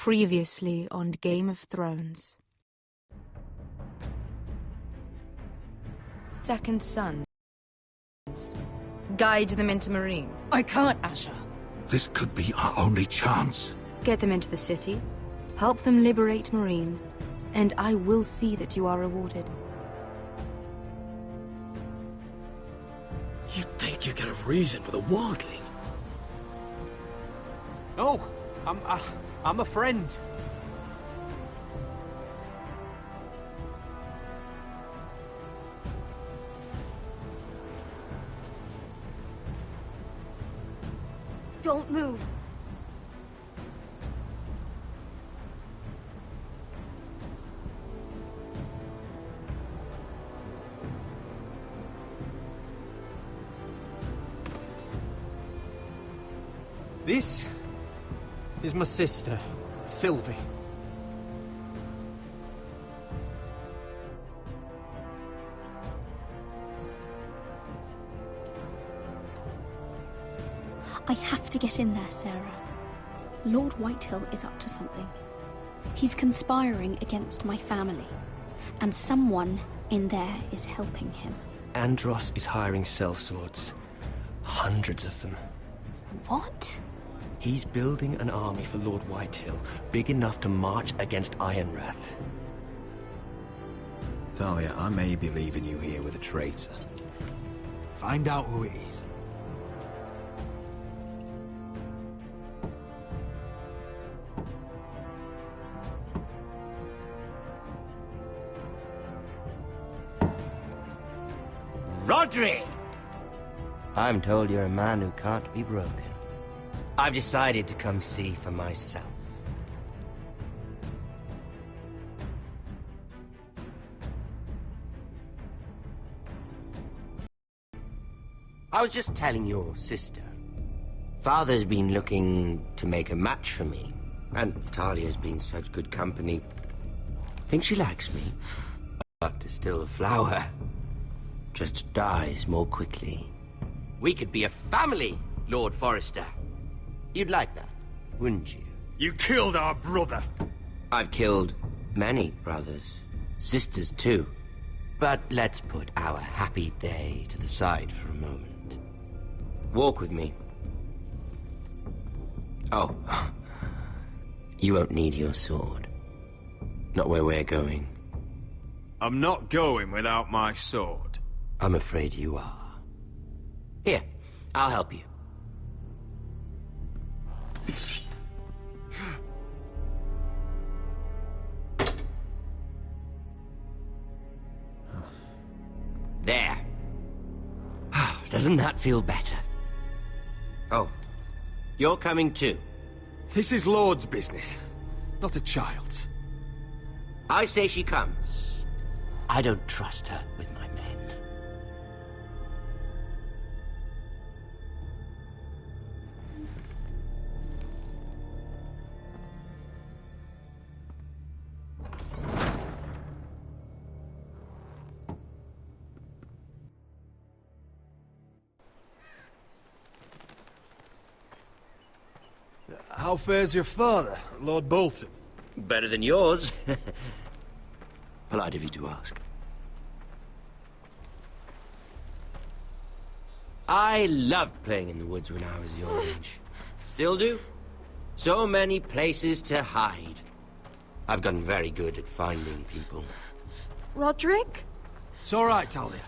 Previously on Game of Thrones. Second sons. Guide them into Marine. I can't, Asher. This could be our only chance. Get them into the city. Help them liberate Marine. And I will see that you are rewarded. You think you got a reason with a wildling? No, I'm a friend. Don't move. This is my sister, Sylvie. I have to get in there, Sarah. Lord Whitehill is up to something. He's conspiring against my family, and someone in there is helping him. Andros is hiring sellswords. Hundreds of them. What? He's building an army for Lord Whitehill, big enough to march against Ironrath. Talia, I may be leaving you here with a traitor. Find out who it is. Rodri! I'm told you're a man who can't be broken. I've decided to come see for myself. I was just telling your sister. Father's been looking to make a match for me, and Talia's been such good company. Think she likes me, but is still a flower. Just dies more quickly. We could be a family, Lord Forrester. You'd like that, wouldn't you? You killed our brother. I've killed many brothers, sisters too. But let's put our happy day to the side for a moment. Walk with me. Oh, you won't need your sword. Not where we're going. I'm not going without my sword. I'm afraid you are. Here, I'll help you. There. Doesn't that feel better? Oh, you're coming too. This is Lord's business, not a child's. I say she comes. I don't trust her with my men. How fares your father, Lord Bolton? Better than yours. Polite of you to ask. I loved playing in the woods when I was your age. Still do. So many places to hide. I've gotten very good at finding people. Roderick? It's all right, Talia.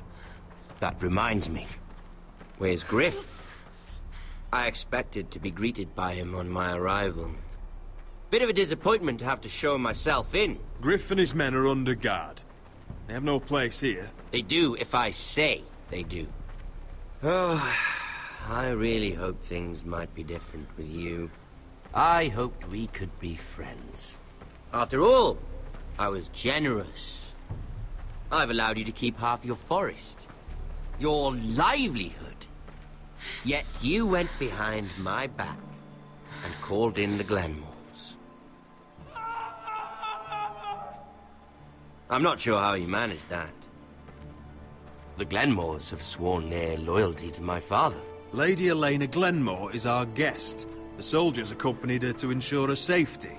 That reminds me. Where's Griff? I expected to be greeted by him on my arrival. Bit of a disappointment to have to show myself in. Griff and his men are under guard. They have no place here. They do if I say they do. Oh, I really hoped things might be different with you. I hoped we could be friends. After all, I was generous. I've allowed you to keep half your forest. Your livelihood. Yet you went behind my back and called in the Glenmores. I'm not sure how you managed that. The Glenmores have sworn their loyalty to my father. Lady Elena Glenmore is our guest. The soldiers accompanied her to ensure her safety.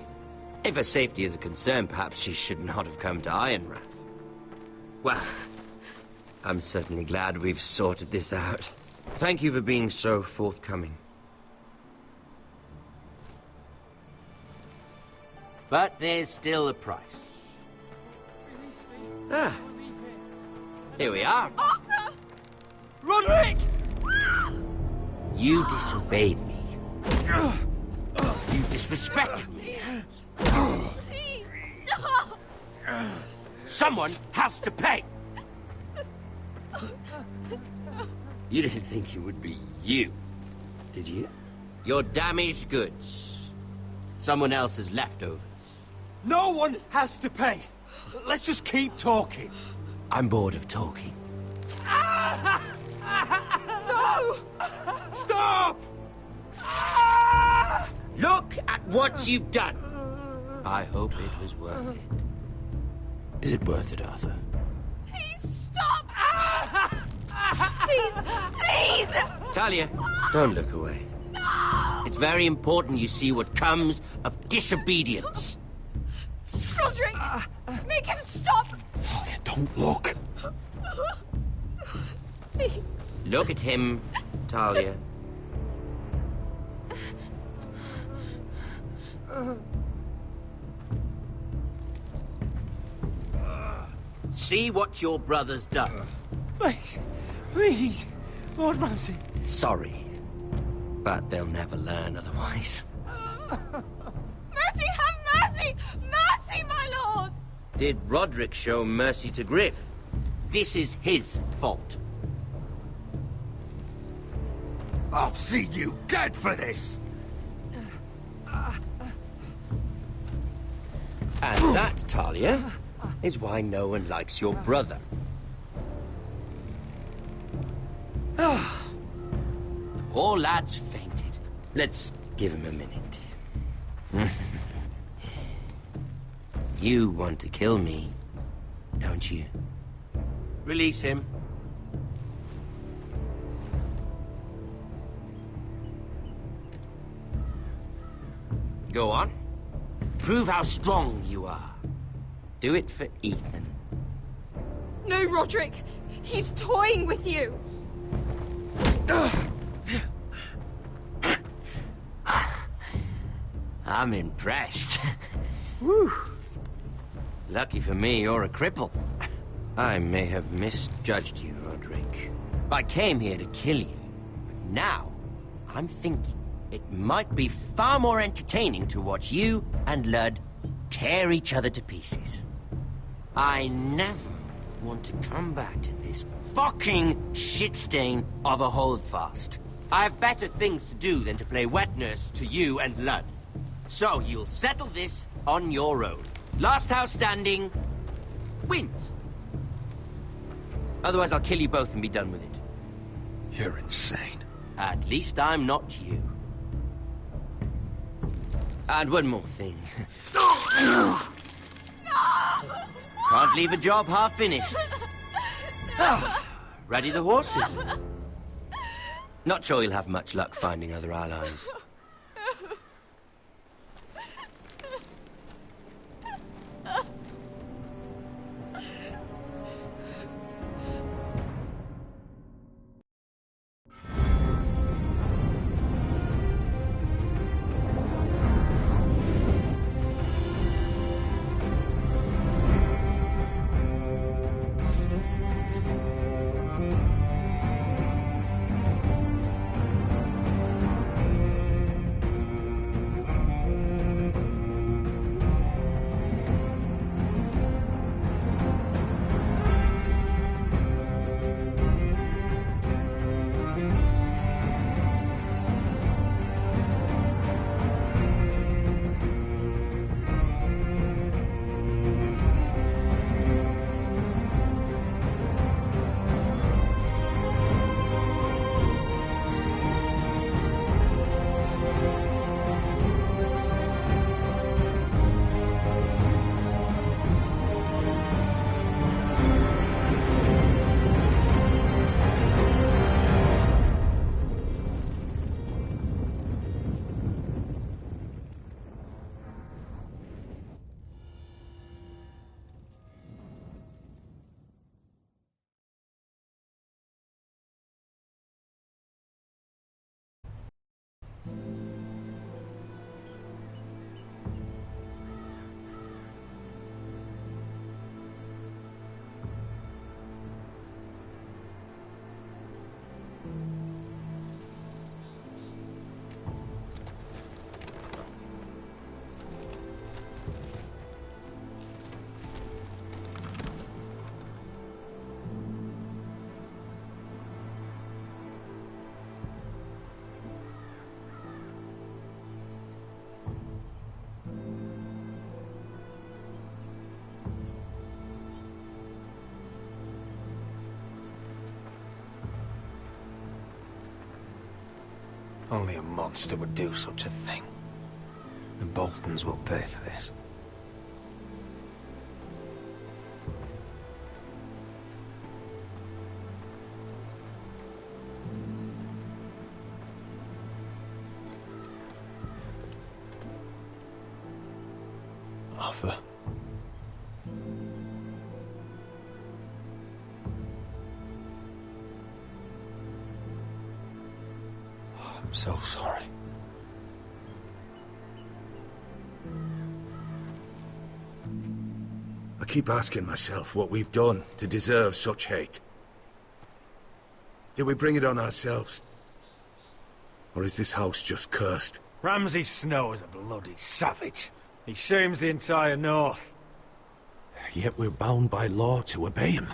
If her safety is a concern, perhaps she should not have come to Ironrath. Well, I'm certainly glad we've sorted this out. Thank you for being so forthcoming. But there's still a price. Ah, here we are. Arthur! Roderick! You disobeyed me. You disrespected me. Someone has to pay! You didn't think it would be you, did you? Your damaged goods. Someone else's leftovers. No one has to pay. Let's just keep talking. I'm bored of talking. No! Stop! Look at what you've done. I hope it was worth it. Is it worth it, Arthur? Please stop! Please! Please! Talia, don't look away. No! It's very important you see what comes of disobedience. Roderick! Make him stop! Talia, don't look. Please. Look at him, Talia. See what your brother's done. Please, please, Lord Ramsay. Sorry, but they'll never learn otherwise. Mercy, have mercy! Mercy, my lord! Did Roderick show mercy to Griff? This is his fault. I'll see you dead for this! And that, Talia, is why no one likes your brother. Ah, the poor lad's fainted. Let's give him a minute. You want to kill me, don't you? Release him. Go on. Prove how strong you are. Do it for Ethan. No, Roderick! He's toying with you! I'm impressed. Whew. Lucky for me, you're a cripple. I may have misjudged you, Roderick. I came here to kill you, but now I'm thinking it might be far more entertaining to watch you and Ludd tear each other to pieces. I never want to come back to this fucking shit stain of a holdfast. I have better things to do than to play wet nurse to you and Ludd. So you'll settle this on your own. Last house standing wins. Otherwise I'll kill you both and be done with it. You're insane. At least I'm not you. And one more thing. Can't leave a job half finished. Ready the horses? Not sure you'll have much luck finding other allies. Only a monster would do such a thing. The Boltons will pay for this. Arthur. I'm so sorry. I keep asking myself what we've done to deserve such hate. Did we bring it on ourselves? Or is this house just cursed? Ramsay Snow is a bloody savage. He shames the entire North. Yet we're bound by law to obey him.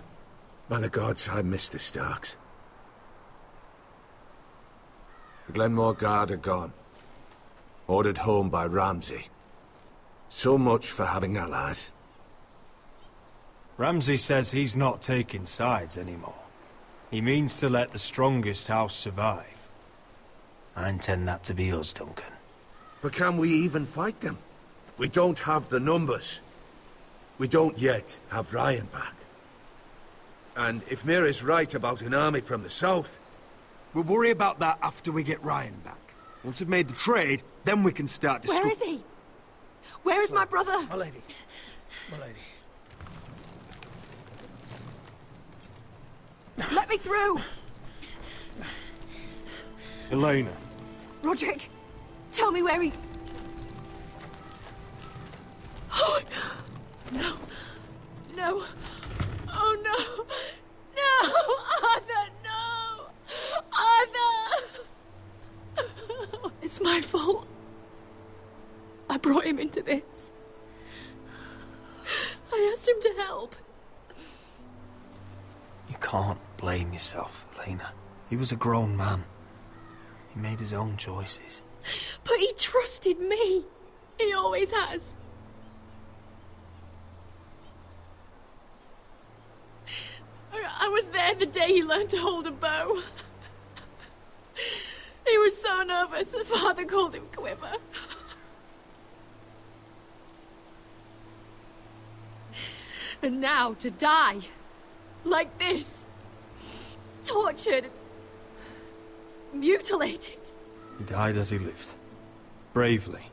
By the gods, I miss the Starks. The Glenmore Guard are gone. Ordered home by Ramsay. So much for having allies. Ramsay says he's not taking sides anymore. He means to let the strongest house survive. I intend that to be us, Duncan. But can we even fight them? We don't have the numbers. We don't yet have Ryan back. And if Mira's right about an army from the south... We'll worry about that after we get Ryan back. Once we've made the trade, then we can start Where is he? Where is my brother? My lady. My lady. Let me through! Elena. Roderick, tell me where he... Oh, no. No. Oh, no. No! Arthur, no! Arthur! It's my fault. I brought him into this. I asked him to help. You can't blame yourself, Elena. He was a grown man. He made his own choices. But he trusted me. He always has. I was there the day he learned to hold a bow. He was so nervous that Father called him Quiver. And now to die. Like this. Tortured. Mutilated. He died as he lived. Bravely.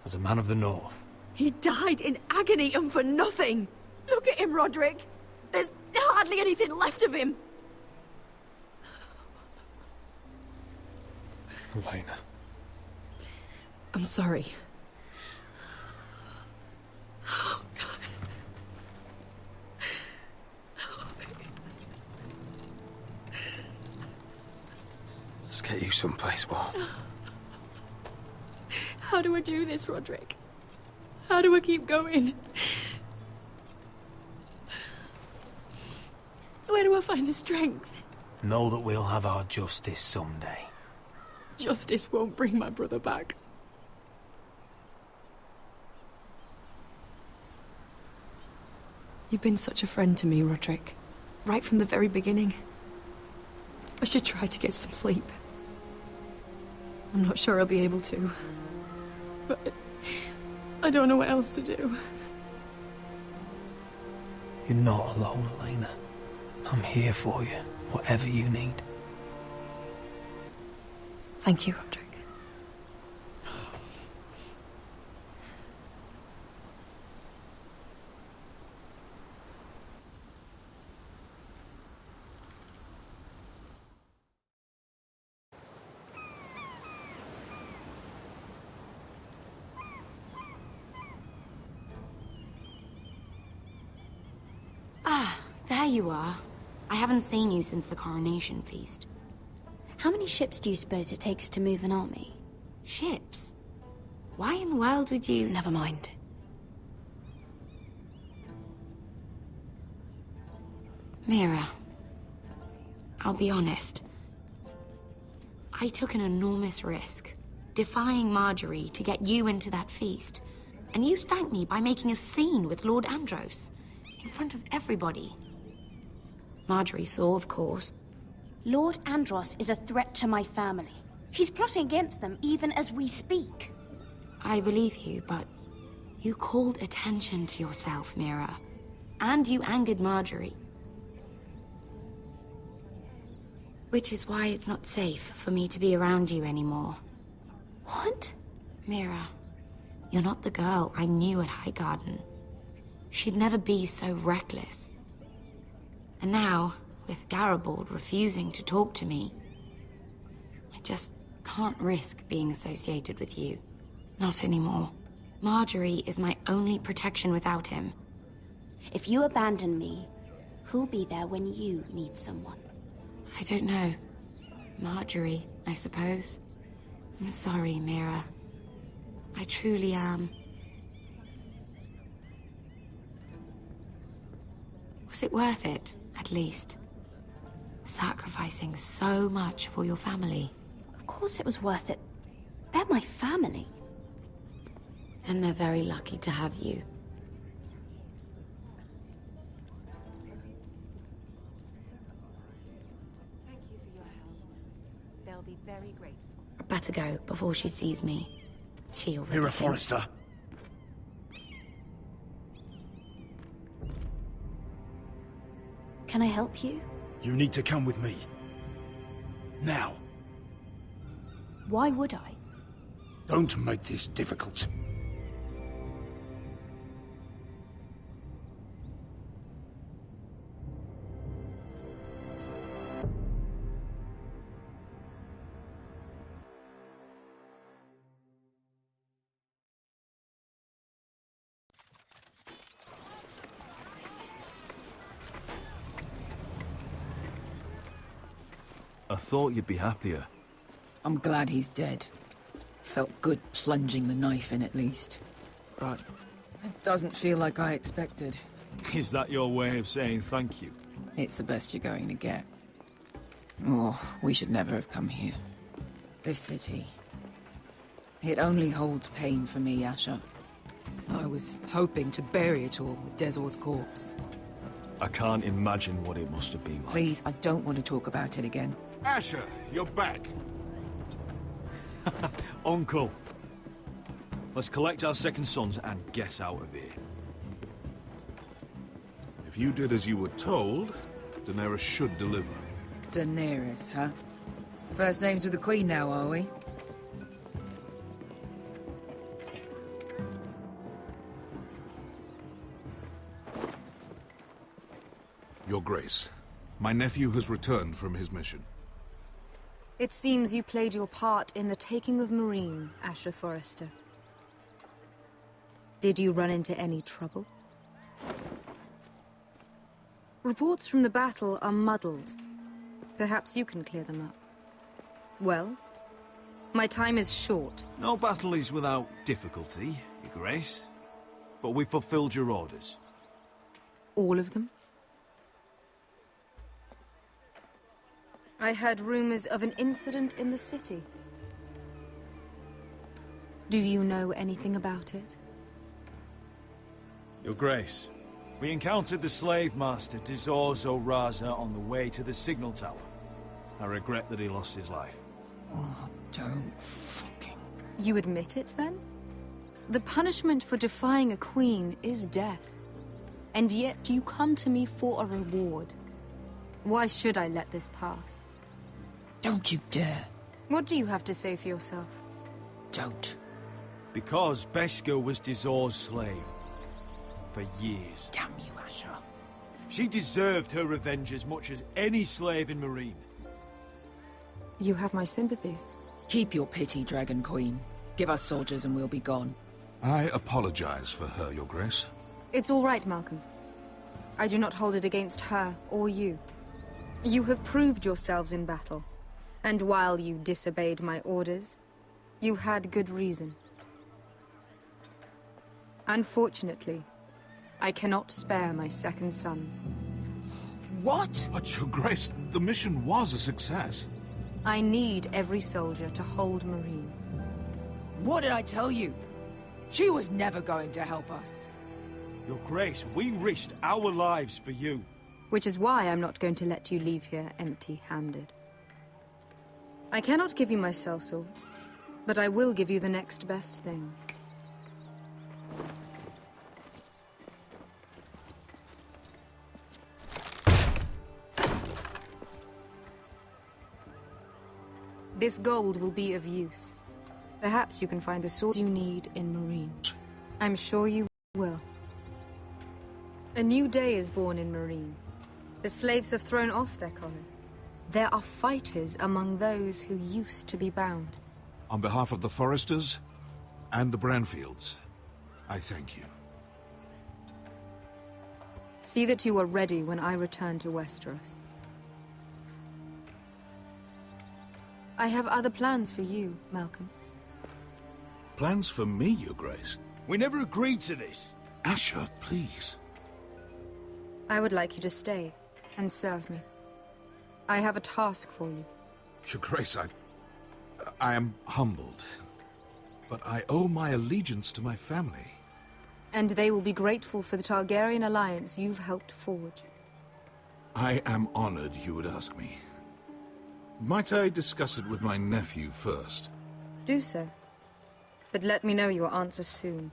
As a man of the North. He died in agony and for nothing. Look at him, Roderick. There's hardly anything left of him. Elena. I'm sorry. Let's get you someplace warm. How do I do this, Roderick? How do I keep going? Where do I find the strength? Know that we'll have our justice someday. Justice won't bring my brother back. You've been such a friend to me, Roderick. Right from the very beginning. I should try to get some sleep. I'm not sure I'll be able to. But I don't know what else to do. You're not alone, Elena. I'm here for you, whatever you need. Thank you, Roderick. Ah, there you are. I haven't seen you since the coronation feast. How many ships do you suppose it takes to move an army? Ships? Why in the world would you... Never mind. Mira, I'll be honest. I took an enormous risk, defying Marjorie to get you into that feast. And you thanked me by making a scene with Lord Andros, in front of everybody. Marjorie saw, of course. Lord Andros is a threat to my family. He's plotting against them even as we speak. I believe you, but you called attention to yourself, Mira. And you angered Marjorie. Which is why it's not safe for me to be around you anymore. What? Mira, you're not the girl I knew at Highgarden. She'd never be so reckless. And now, with Garibald refusing to talk to me, I just can't risk being associated with you. Not anymore. Marjorie is my only protection without him. If you abandon me, who'll be there when you need someone? I don't know. Marjorie, I suppose. I'm sorry, Mira. I truly am. Was it worth it, at least? Sacrificing so much for your family. Of course it was worth it. They're my family. And they're very lucky to have you. Thank you for your help. They'll be very grateful. I better go before she sees me. She already Mira thinks- Forrester. Can I help you? You need to come with me. Now. Why would I? Don't make this difficult. I thought you'd be happier. I'm glad he's dead. Felt good plunging the knife in at least. But it doesn't feel like I expected. Is that your way of saying thank you? It's the best you're going to get. Oh, we should never have come here. This city. It only holds pain for me, Asher. I was hoping to bury it all with Dezor's corpse. I can't imagine what it must have been like. Please, I don't want to talk about it again. Asher, you're back. Uncle. Let's collect our second sons and get out of here. If you did as you were told, Daenerys should deliver. Daenerys, huh? First names with the Queen now, are we? Your Grace, my nephew has returned from his mission. It seems you played your part in the taking of Marine, Asher Forrester. Did you run into any trouble? Reports from the battle are muddled. Perhaps you can clear them up. Well, my time is short. No battle is without difficulty, Your Grace. But we fulfilled your orders. All of them? I heard rumors of an incident in the city. Do you know anything about it? Your Grace, we encountered the slave master Dizor Zoraza on the way to the signal tower. I regret that he lost his life. Oh, don't fucking... You admit it, then? The punishment for defying a queen is death. And yet you come to me for a reward. Why should I let this pass? Don't you dare. What do you have to say for yourself? Don't. Because Beskha was Dizor's slave. For years. Damn you, Asher. She deserved her revenge as much as any slave in Marine. You have my sympathies. Keep your pity, Dragon Queen. Give us soldiers and we'll be gone. I apologize for her, Your Grace. It's all right, Malcolm. I do not hold it against her or you. You have proved yourselves in battle. And while you disobeyed my orders, you had good reason. Unfortunately, I cannot spare my second sons. What? But, Your Grace, the mission was a success. I need every soldier to hold Marine. What did I tell you? She was never going to help us. Your Grace, we risked our lives for you. Which is why I'm not going to let you leave here empty-handed. I cannot give you my sellswords, but I will give you the next best thing. This gold will be of use. Perhaps you can find the swords you need in Marine. I'm sure you will. A new day is born in Marine. The slaves have thrown off their collars. There are fighters among those who used to be bound. On behalf of the Foresters and the Branfields, I thank you. See that you are ready when I return to Westeros. I have other plans for you, Malcolm. Plans for me, Your Grace? We never agreed to this. Asher, please. I would like you to stay and serve me. I have a task for you. Your Grace, I am humbled, but I owe my allegiance to my family. And they will be grateful for the Targaryen alliance you've helped forge. I am honored you would ask me. Might I discuss it with my nephew first? Do so. But let me know your answer soon.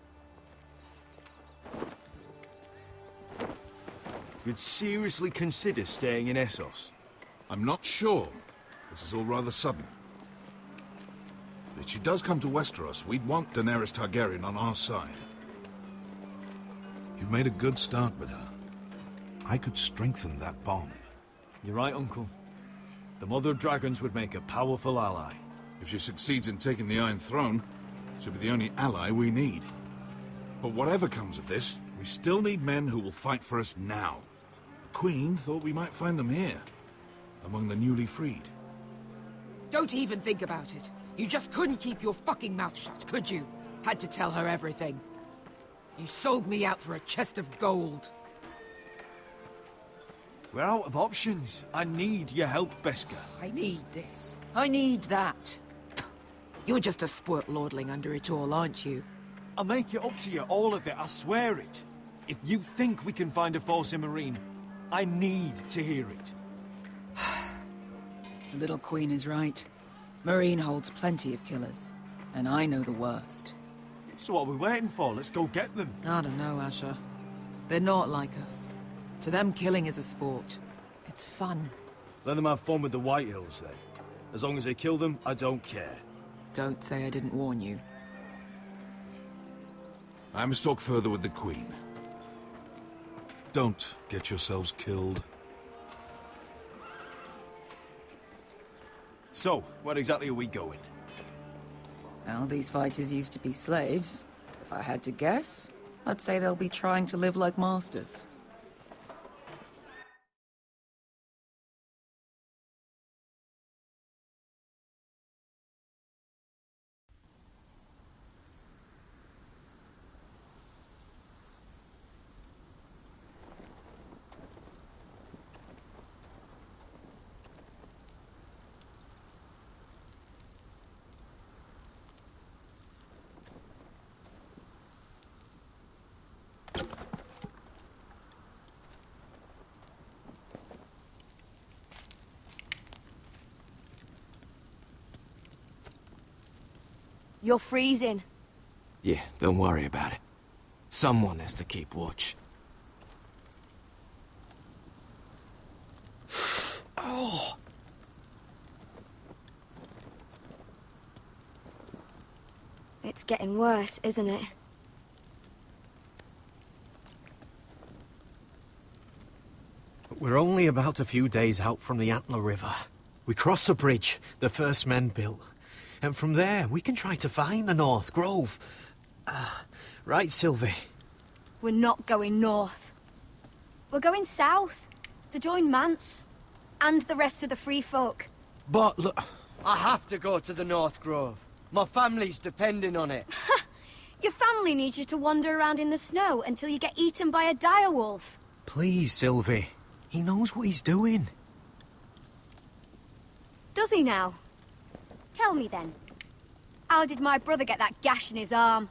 You'd seriously consider staying in Essos? I'm not sure. This is all rather sudden. If she does come to Westeros, we'd want Daenerys Targaryen on our side. You've made a good start with her. I could strengthen that bond. You're right, Uncle. The Mother of Dragons would make a powerful ally. If she succeeds in taking the Iron Throne, she'll be the only ally we need. But whatever comes of this, we still need men who will fight for us now. The Queen thought we might find them here, among the newly freed. Don't even think about it. You just couldn't keep your fucking mouth shut, could you? Had to tell her everything. You sold me out for a chest of gold. We're out of options. I need your help, Beskha. I need this. I need that. You're just a spoilt lordling under it all, aren't you? I'll make it up to you, all of it, I swear it. If you think we can find a force in Marine, I need to hear it. The little queen is right. Marine holds plenty of killers, and I know the worst. So what are we waiting for? Let's go get them. I don't know, Asher. They're not like us. To them, killing is a sport. It's fun. Let them have fun with the White Hills, then. As long as they kill them, I don't care. Don't say I didn't warn you. I must talk further with the Queen. Don't get yourselves killed. So, where exactly are we going? Well, these fighters used to be slaves. If I had to guess, I'd say they'll be trying to live like masters. You're freezing. Yeah, don't worry about it. Someone has to keep watch. Oh! It's getting worse, isn't it? We're only about a few days out from the Antler River. We cross the bridge the first men built. And from there, we can try to find the North Grove. Right, Sylvie? We're not going north. We're going south, to join Mance, and the rest of the free folk. But look, I have to go to the North Grove. My family's depending on it. Your family needs you to wander around in the snow until you get eaten by a direwolf. Please, Sylvie. He knows what he's doing. Does he now? Tell me then. How did my brother get that gash in his arm?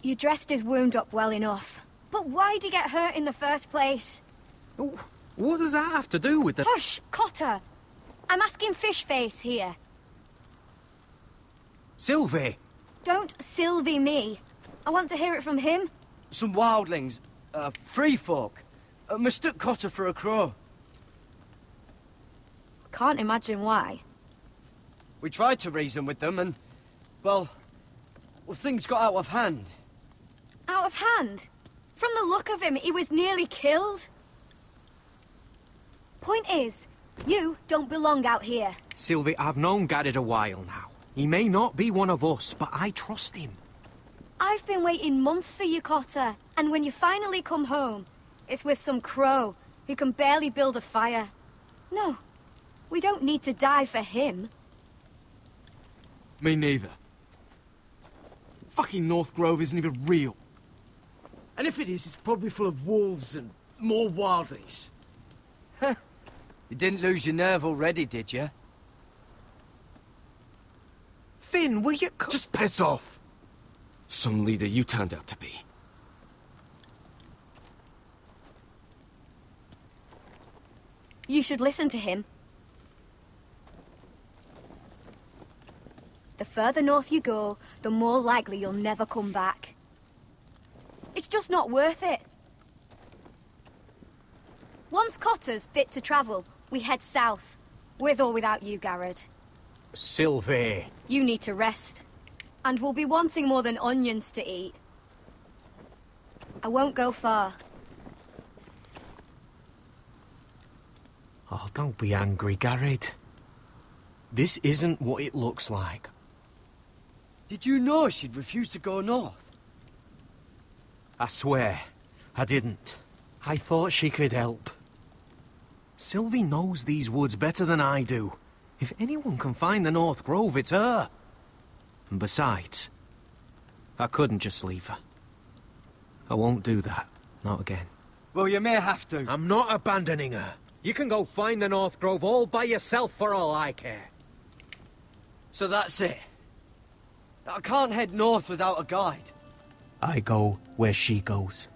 You dressed his wound up well enough. But why'd he get hurt in the first place? What does that have to do with the... Hush, Cotter! I'm asking Fishface here. Sylvie! Don't Sylvie me. I want to hear it from him. Some wildlings, free folk, mistook Cotter for a crow. Can't imagine why. We tried to reason with them and, well, things got out of hand. Out of hand? From the look of him, he was nearly killed. Point is, you don't belong out here. Sylvie, I've known Garrett a while now. He may not be one of us, but I trust him. I've been waiting months for you, Cotter. And when you finally come home, it's with some crow who can barely build a fire. No, we don't need to die for him. Me neither. Fucking North Grove isn't even real. And if it is, it's probably full of wolves and more wildlings. You didn't lose your nerve already, did you? Finn, will you just piss off? Some leader you turned out to be. You should listen to him. The further north you go, the more likely you'll never come back. It's just not worth it. Once Cotter's fit to travel, we head south. With or without you, Garrett. Sylvie. You need to rest. And we'll be wanting more than onions to eat. I won't go far. Oh, don't be angry, Garrett. This isn't what it looks like. Did you know she'd refuse to go north? I swear, I didn't. I thought she could help. Sylvie knows these woods better than I do. If anyone can find the North Grove, it's her. And besides, I couldn't just leave her. I won't do that. Not again. Well, you may have to. I'm not abandoning her. You can go find the North Grove all by yourself for all I care. So that's it. I can't head north without a guide. I go where she goes.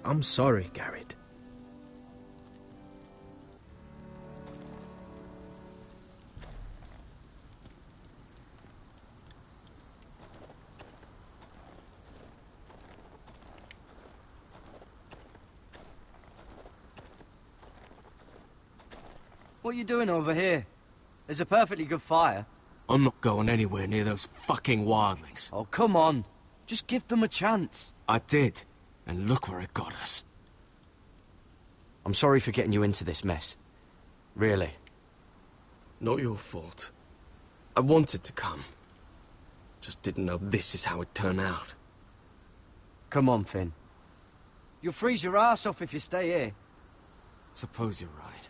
I'm sorry, Garrett. What are you doing over here? There's a perfectly good fire. I'm not going anywhere near those fucking wildlings. Oh, come on. Just give them a chance. I did, and look where it got us. I'm sorry for getting you into this mess. Really. Not your fault. I wanted to come. Just didn't know this is how it'd turn out. Come on, Finn. You'll freeze your ass off if you stay here. Suppose you're right.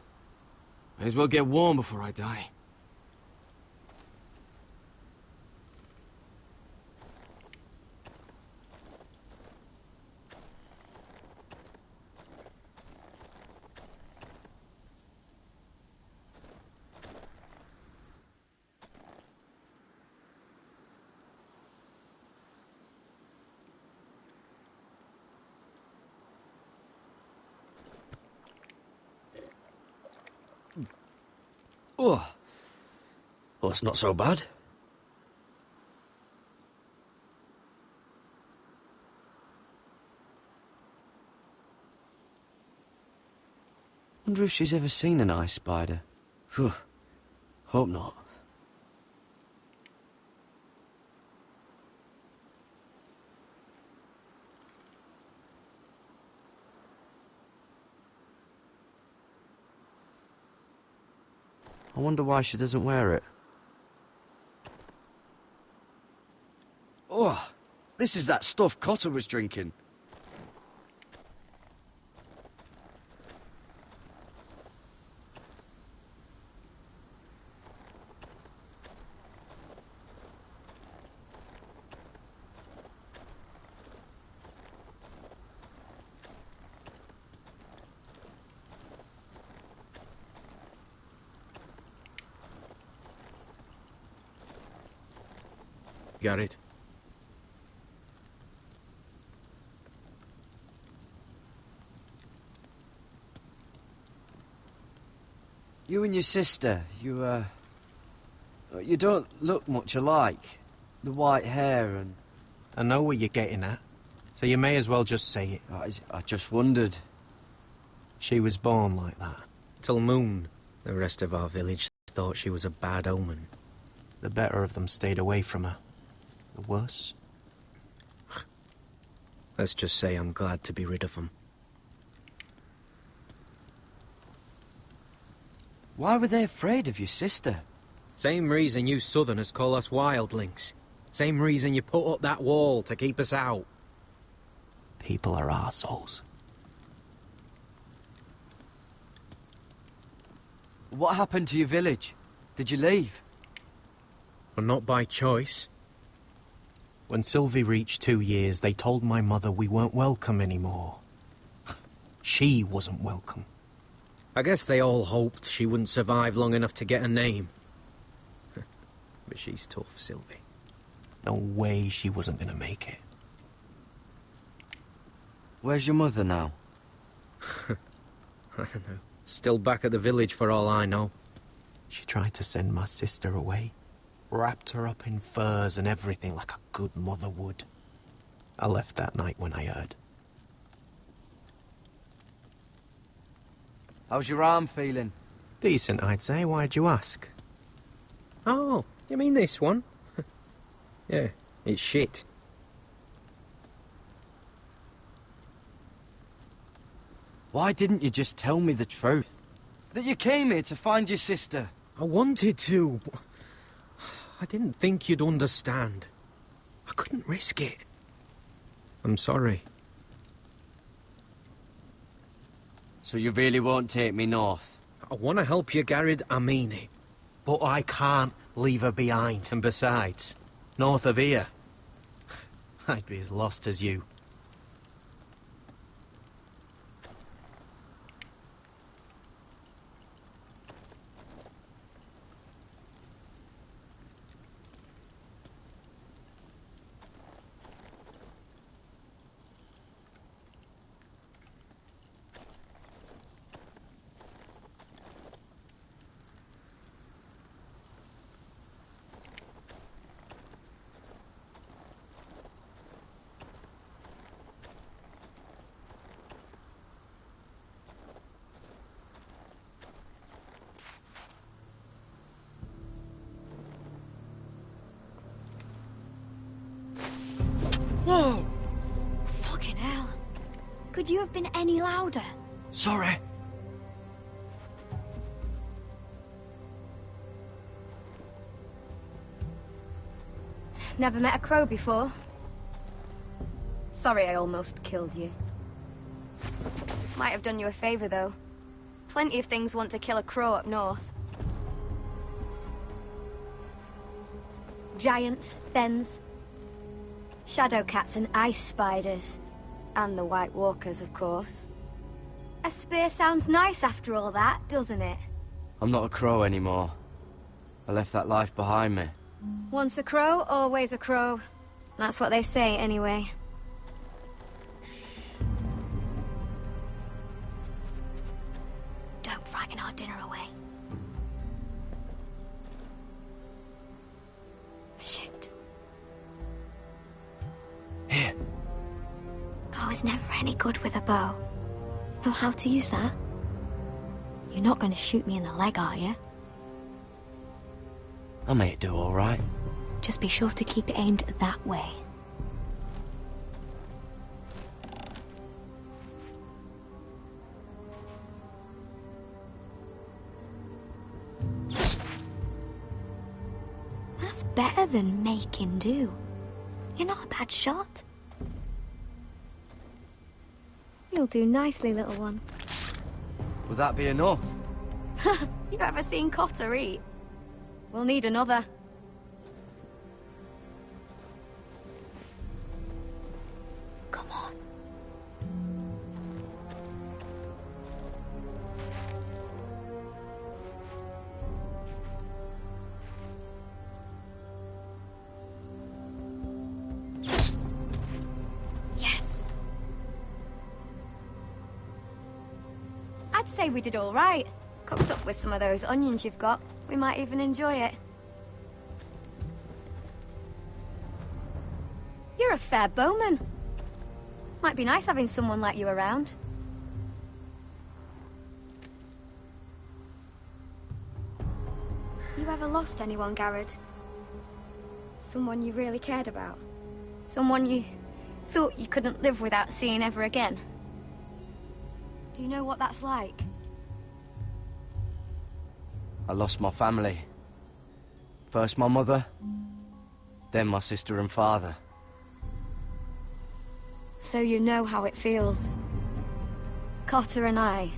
May as well get warm before I die. Oh. Well, it's not so bad. Wonder if she's ever seen an ice spider. Phew. Hope not. I wonder why she doesn't wear it. Oh, this is that stuff Cotter was drinking. Got it. You and your sister, you don't look much alike. The white hair and... I know what you're getting at, so you may as well just say it. I just wondered. She was born like that. Till Moon, the rest of our village thought she was a bad omen. The better of them stayed away from her. The worse? Let's just say I'm glad to be rid of them. Why were they afraid of your sister? Same reason you Southerners call us wildlings. Same reason you put up that wall to keep us out. People are arseholes. What happened to your village? Did you leave? Well, not by choice. When Sylvie reached 2 years, they told my mother we weren't welcome anymore. She wasn't welcome. I guess they all hoped she wouldn't survive long enough to get a name. But she's tough, Sylvie. No way she wasn't gonna make it. Where's your mother now? I don't know. Still back at the village for all I know. She tried to send my sister away. Wrapped her up in furs and everything like a good mother would. I left that night when I heard. How's your arm feeling? Decent, I'd say. Why'd you ask? Oh, you mean this one? Yeah, it's shit. Why didn't you just tell me the truth? That you came here to find your sister? I wanted to. I didn't think you'd understand. I couldn't risk it. I'm sorry. So you really won't take me north? I want to help you, Garrett, I mean it. But I can't leave her behind. And besides, north of here, I'd be as lost as you. Whoa! Fucking hell. Could you have been any louder? Sorry. Never met a crow before. Sorry I almost killed you. Might have done you a favor, though. Plenty of things want to kill a crow up north. Giants, thens, shadow cats and ice spiders. And the White Walkers, of course. A spear sounds nice after all that, doesn't it? I'm not a crow anymore. I left that life behind me. Once a crow, always a crow. That's what they say, anyway. Don't frighten our dinner away. Shit. Here. I was never any good with a bow. Know how to use that? You're not going to shoot me in the leg, are you? I may do all right. Just be sure to keep it aimed that way. That's better than making do. You're not a bad shot. You'll do nicely, little one. Would that be enough? You ever seen Cotter eat? We'll need another. Come on. Yes. I'd say we did all right. Cooked up with some of those onions you've got. We might even enjoy it. You're a fair bowman. Might be nice having someone like you around. You ever lost anyone, Garrett? Someone you really cared about? Someone you thought you couldn't live without seeing ever again? Do you know what that's like? I lost my family. First my mother, then my sister and father. So you know how it feels. Cotter and I,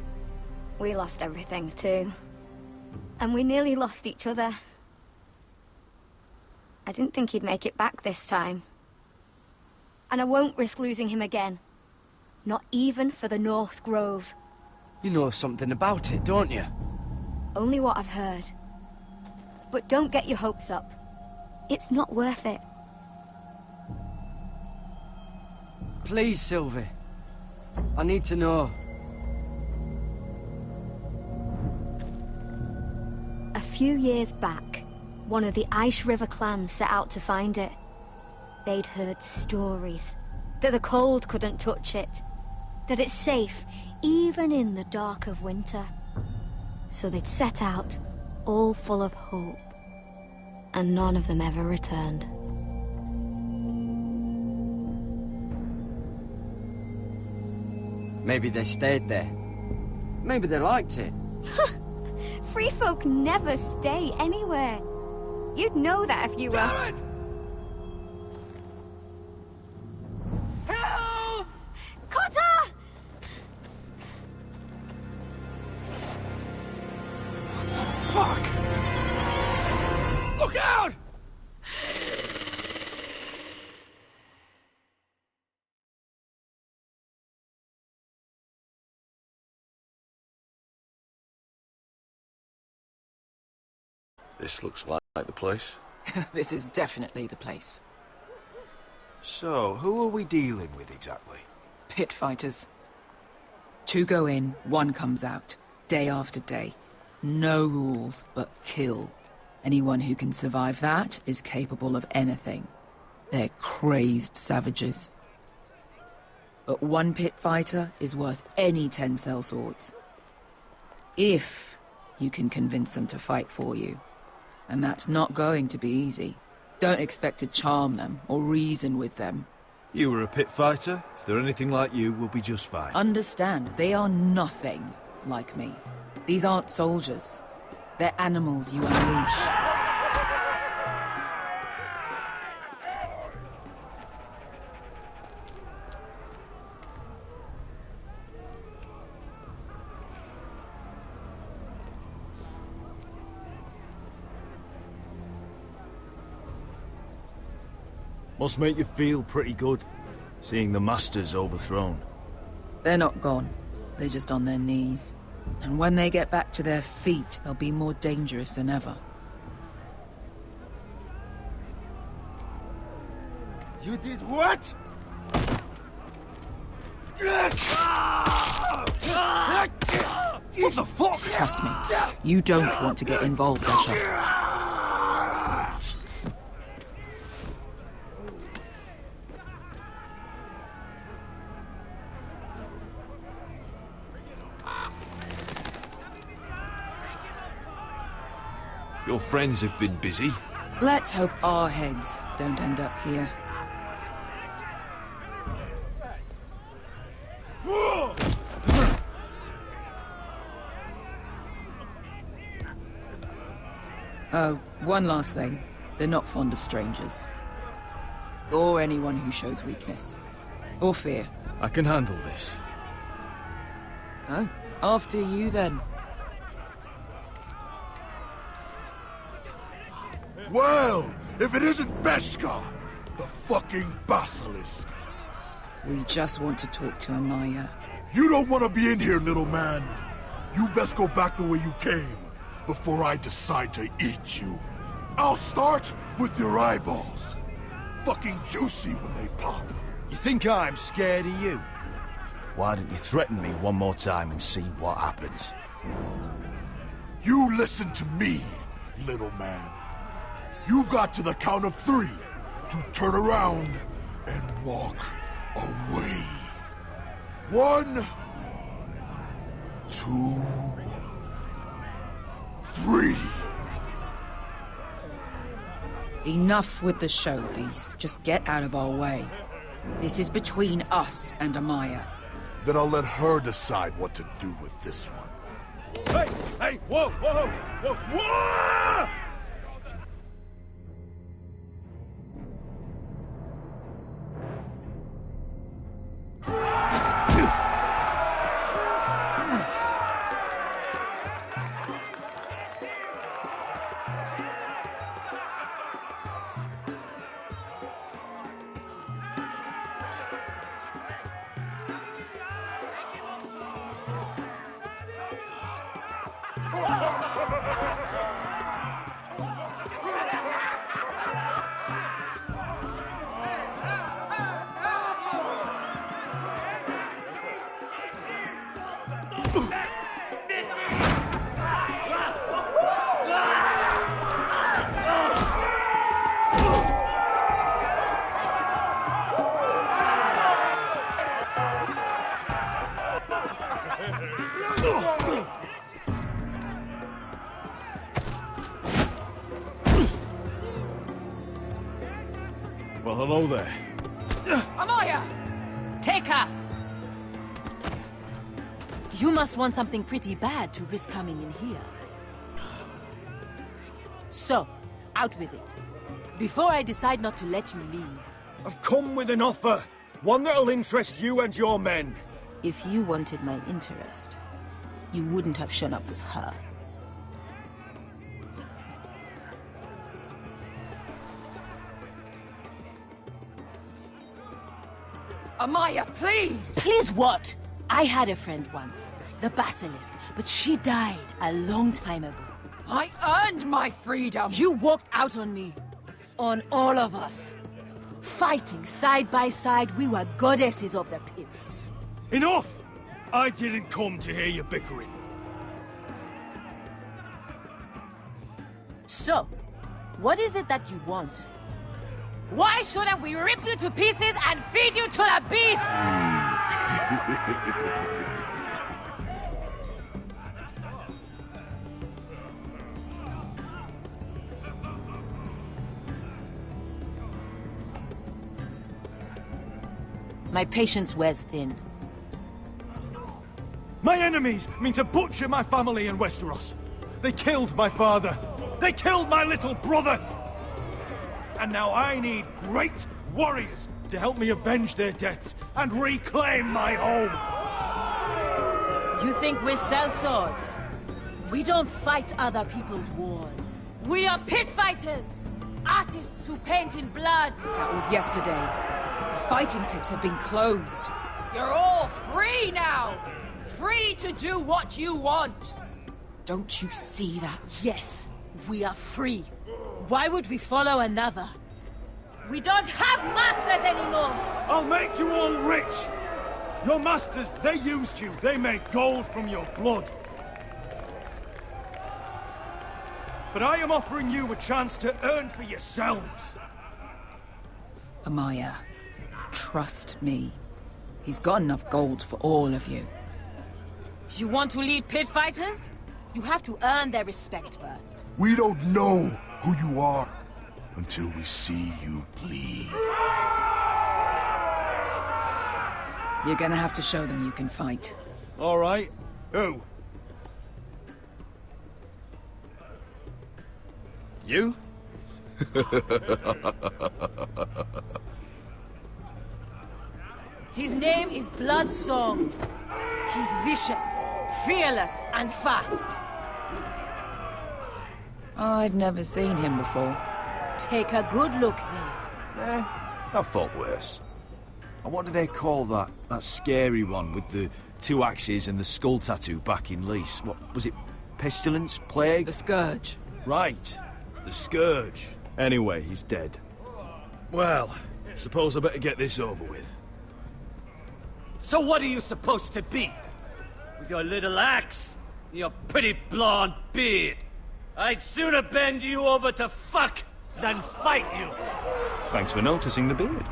we lost everything too. And we nearly lost each other. I didn't think he'd make it back this time. And I won't risk losing him again. Not even for the North Grove. You know something about it, don't you? Only what I've heard. But don't get your hopes up. It's not worth it. Please, Sylvie. I need to know. A few years back, one of the Ice River clans set out to find it. They'd heard stories that the cold couldn't touch it, that it's safe even in the dark of winter. So they'd set out, all full of hope, and none of them ever returned. Maybe they stayed there. Maybe they liked it. Free folk never stay anywhere. You'd know that if you were... Garrett! Help! Cotter! Fuck! Look out! This looks like the place. This is definitely the place. So, who are we dealing with exactly? Pit fighters. 2 go in, 1 comes out, day after day. No rules, but kill. Anyone who can survive that is capable of anything. They're crazed savages. But 1 pit fighter is worth any 10 sellswords. If you can convince them to fight for you. And that's not going to be easy. Don't expect to charm them or reason with them. You were a pit fighter. If they're anything like you, we'll be just fine. Understand, they are nothing like me. These aren't soldiers. They're animals you unleash. Must make you feel pretty good, seeing the Masters overthrown. They're not gone. They're just on their knees. And when they get back to their feet, they'll be more dangerous than ever. You did what? What the fuck? Trust me, you don't want to get involved, Asher. Your friends have been busy. Let's hope our heads don't end up here. Oh, one last thing. They're not fond of strangers. Or anyone who shows weakness. Or fear. I can handle this. Oh, after you then. Well, if it isn't Beskar, the fucking basilisk. We just want to talk to Amaya. You don't want to be in here, little man. You best go back the way you came, before I decide to eat you. I'll start with your eyeballs. Fucking juicy when they pop. You think I'm scared of you? Why don't you threaten me one more time and see what happens? You listen to me, little man. You've got to the count of 3 to turn around and walk away. 1, 2, 3. Enough with the show, Beast. Just get out of our way. This is between us and Amaya. Then I'll let her decide what to do with this one. Hey! Hey! Whoa! Whoa! Whoa! Whoa! Well, hello there. Amaya! Take her! You must want something pretty bad to risk coming in here. So, out with it. Before I decide not to let you leave. I've come with an offer. One that'll interest you and your men. If you wanted my interest, you wouldn't have shown up with her. Amaya, please! Please what? I had a friend once, the Basilisk, but she died a long time ago. I earned my freedom! You walked out on me. On all of us. Fighting side by side, we were goddesses of the pits. Enough! I didn't come to hear you bickering. So, what is it that you want? Why shouldn't we rip you to pieces and feed you to the beast? My patience wears thin. My enemies mean to butcher my family in Westeros. They killed my father. They killed my little brother. And now I need great warriors to help me avenge their deaths and reclaim my home. You think we sell swords? We don't fight other people's wars. We are pit fighters! Artists who paint in blood! That was yesterday. The fighting pits have been closed. You're all free now! Free to do what you want! Don't you see that? Yes, we are free. Why would we follow another? We don't have masters anymore! I'll make you all rich! Your masters, they used you. They made gold from your blood. But I am offering you a chance to earn for yourselves. Amaya, trust me. He's got enough gold for all of you. You want to lead pit fighters? You have to earn their respect first. We don't know who you are until we see you bleed. You're gonna have to show them you can fight. All right. Who? You? His name is Bloodsong. He's vicious, fearless, and fast. I've never seen him before. Take a good look there. I've fought worse. And what do they call that scary one with the 2 axes and the skull tattoo back in Lease? What was it? Pestilence? Plague? The Scourge. Right. The Scourge. Anyway, he's dead. Well, suppose I better get this over with. So what are you supposed to be? With your little axe and your pretty blonde beard? I'd sooner bend you over to fuck than fight you. Thanks for noticing the beard.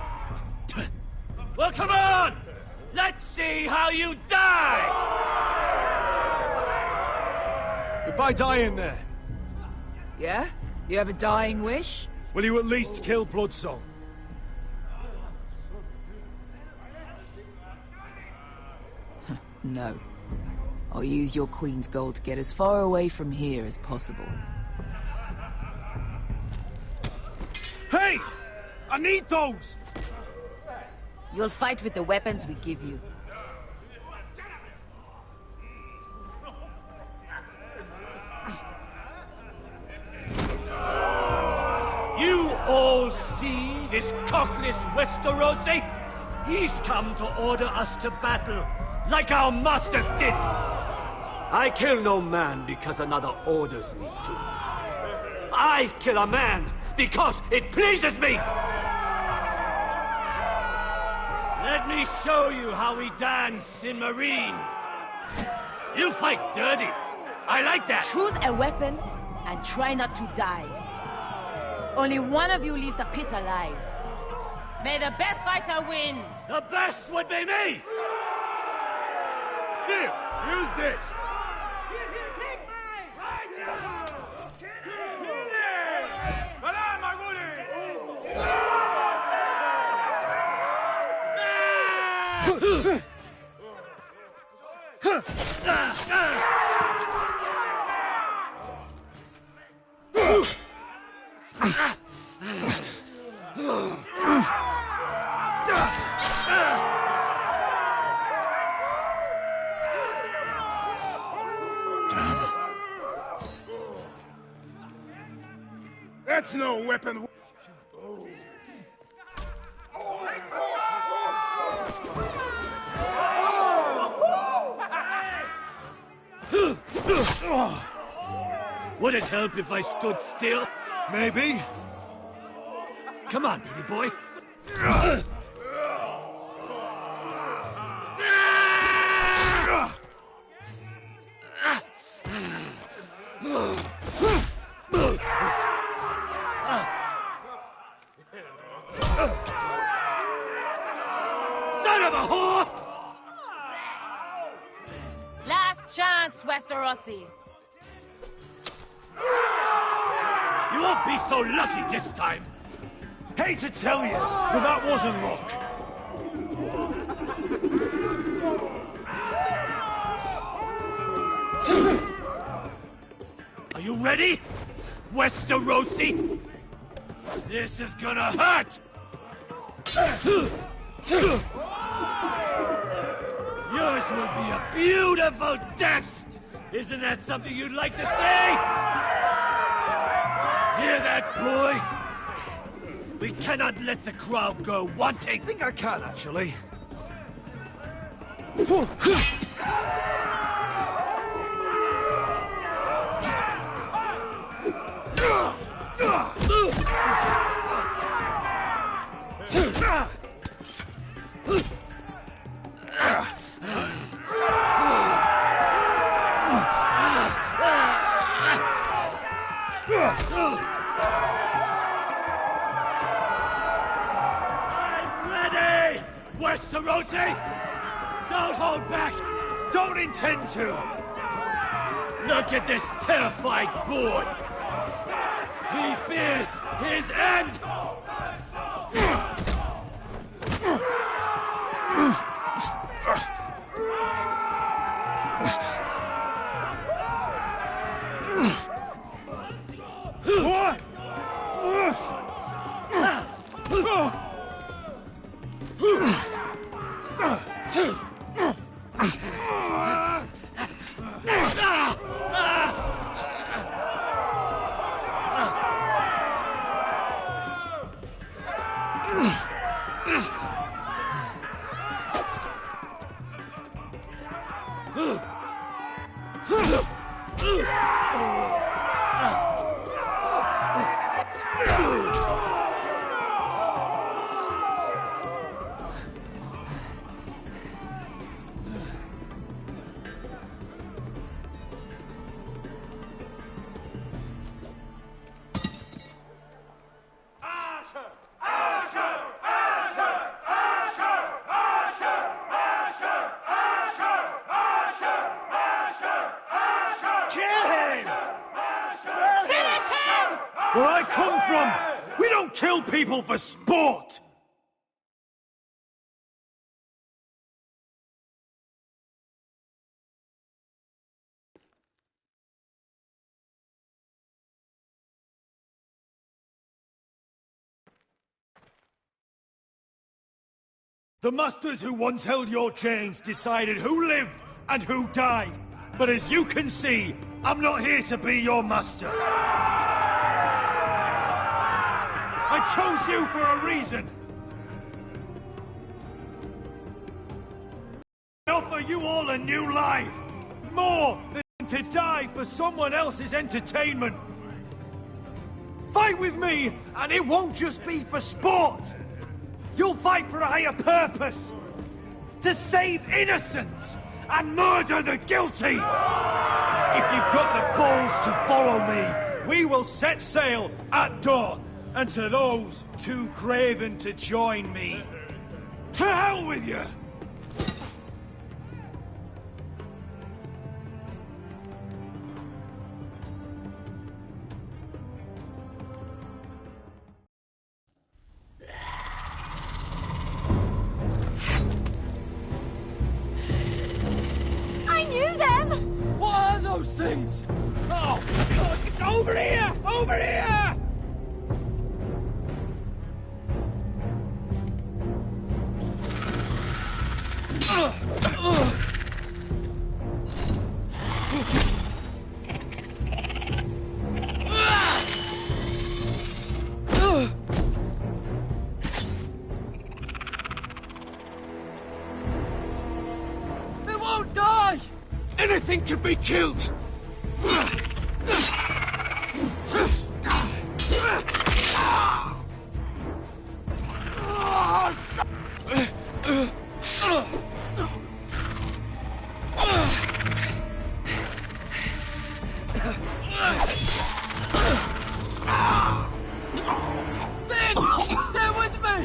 Well, come on! Let's see how you die! Goodbye dying there. Yeah? You have a dying wish? Will you at least kill Bloodsong? No. I'll use your Queen's gold to get as far away from here as possible. Hey! I need those! You'll fight with the weapons we give you. You all see this cockless Westerosi? He's come to order us to battle, like our masters did. I kill no man because another orders me to. I kill a man because it pleases me! Let me show you how we dance in Marine. You fight dirty. I like that. Choose a weapon and try not to die. Only one of you leaves the pit alive. May the best fighter win! The best would be me! Here, use this. That's no weapon. Would it help if I stood still? Maybe. Come on, pretty boy. Son of a whore! Last chance, Westerosi. You won't be so lucky this time. Hate to tell you, but that wasn't luck. Are you ready, Westerosi? This is gonna hurt! Yours will be a beautiful death! Isn't that something you'd like to say? Hear that, boy? We cannot let the crowd go wanting. I think I can, actually. Westerosi! Don't hold back! Don't intend to! Look at this terrified boy! He fears his end! Where I come from, we don't kill people for sport! The masters who once held your chains decided who lived and who died. But as you can see, I'm not here to be your master. I chose you for a reason. I offer you all a new life. More than to die for someone else's entertainment. Fight with me, and it won't just be for sport. You'll fight for a higher purpose! To save innocents and murder the guilty! If you've got the balls to follow me, we will set sail at dawn. And to those too craven to join me, to hell with you! Things! Oh! Over here! Over here! They won't die! Anything can be killed! Stay with me!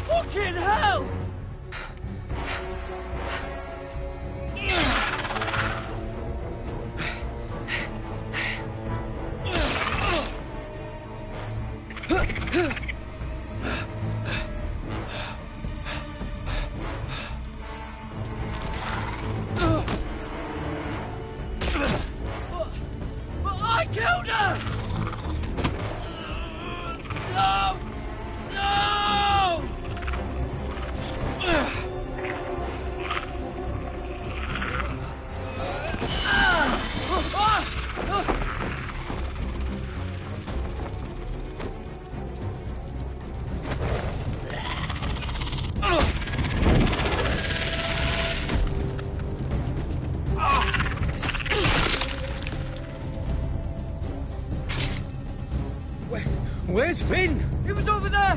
Fucking hell! I killed her! No! No! Where's Finn? He was over there!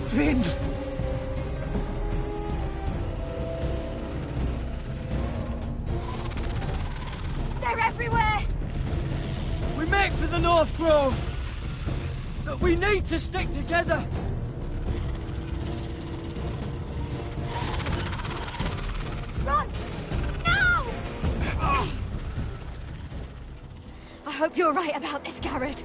Finn! They're everywhere! We make for the North Grove! But we need to stick together! Run! No! I hope you're right about this, Garrett.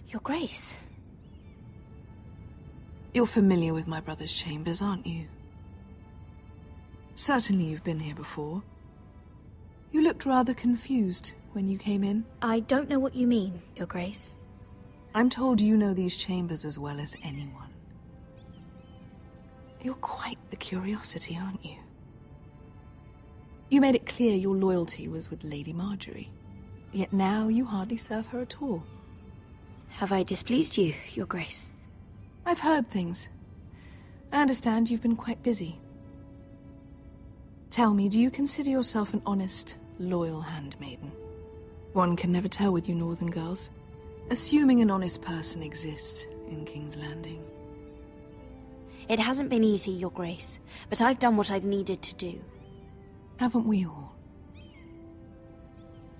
Your Grace. You're familiar with my brother's chambers, aren't you? Certainly you've been here before. You looked rather confused when you came in. I don't know what you mean, Your Grace. I'm told you know these chambers as well as anyone. You're quite the curiosity, aren't you? You made it clear your loyalty was with Lady Marjorie. Yet now you hardly serve her at all. Have I displeased you, Your Grace? I've heard things. I understand you've been quite busy. Tell me, do you consider yourself an honest, loyal handmaiden? One can never tell with you northern girls. Assuming an honest person exists in King's Landing. It hasn't been easy, Your Grace, but I've done what I've needed to do. Haven't we all?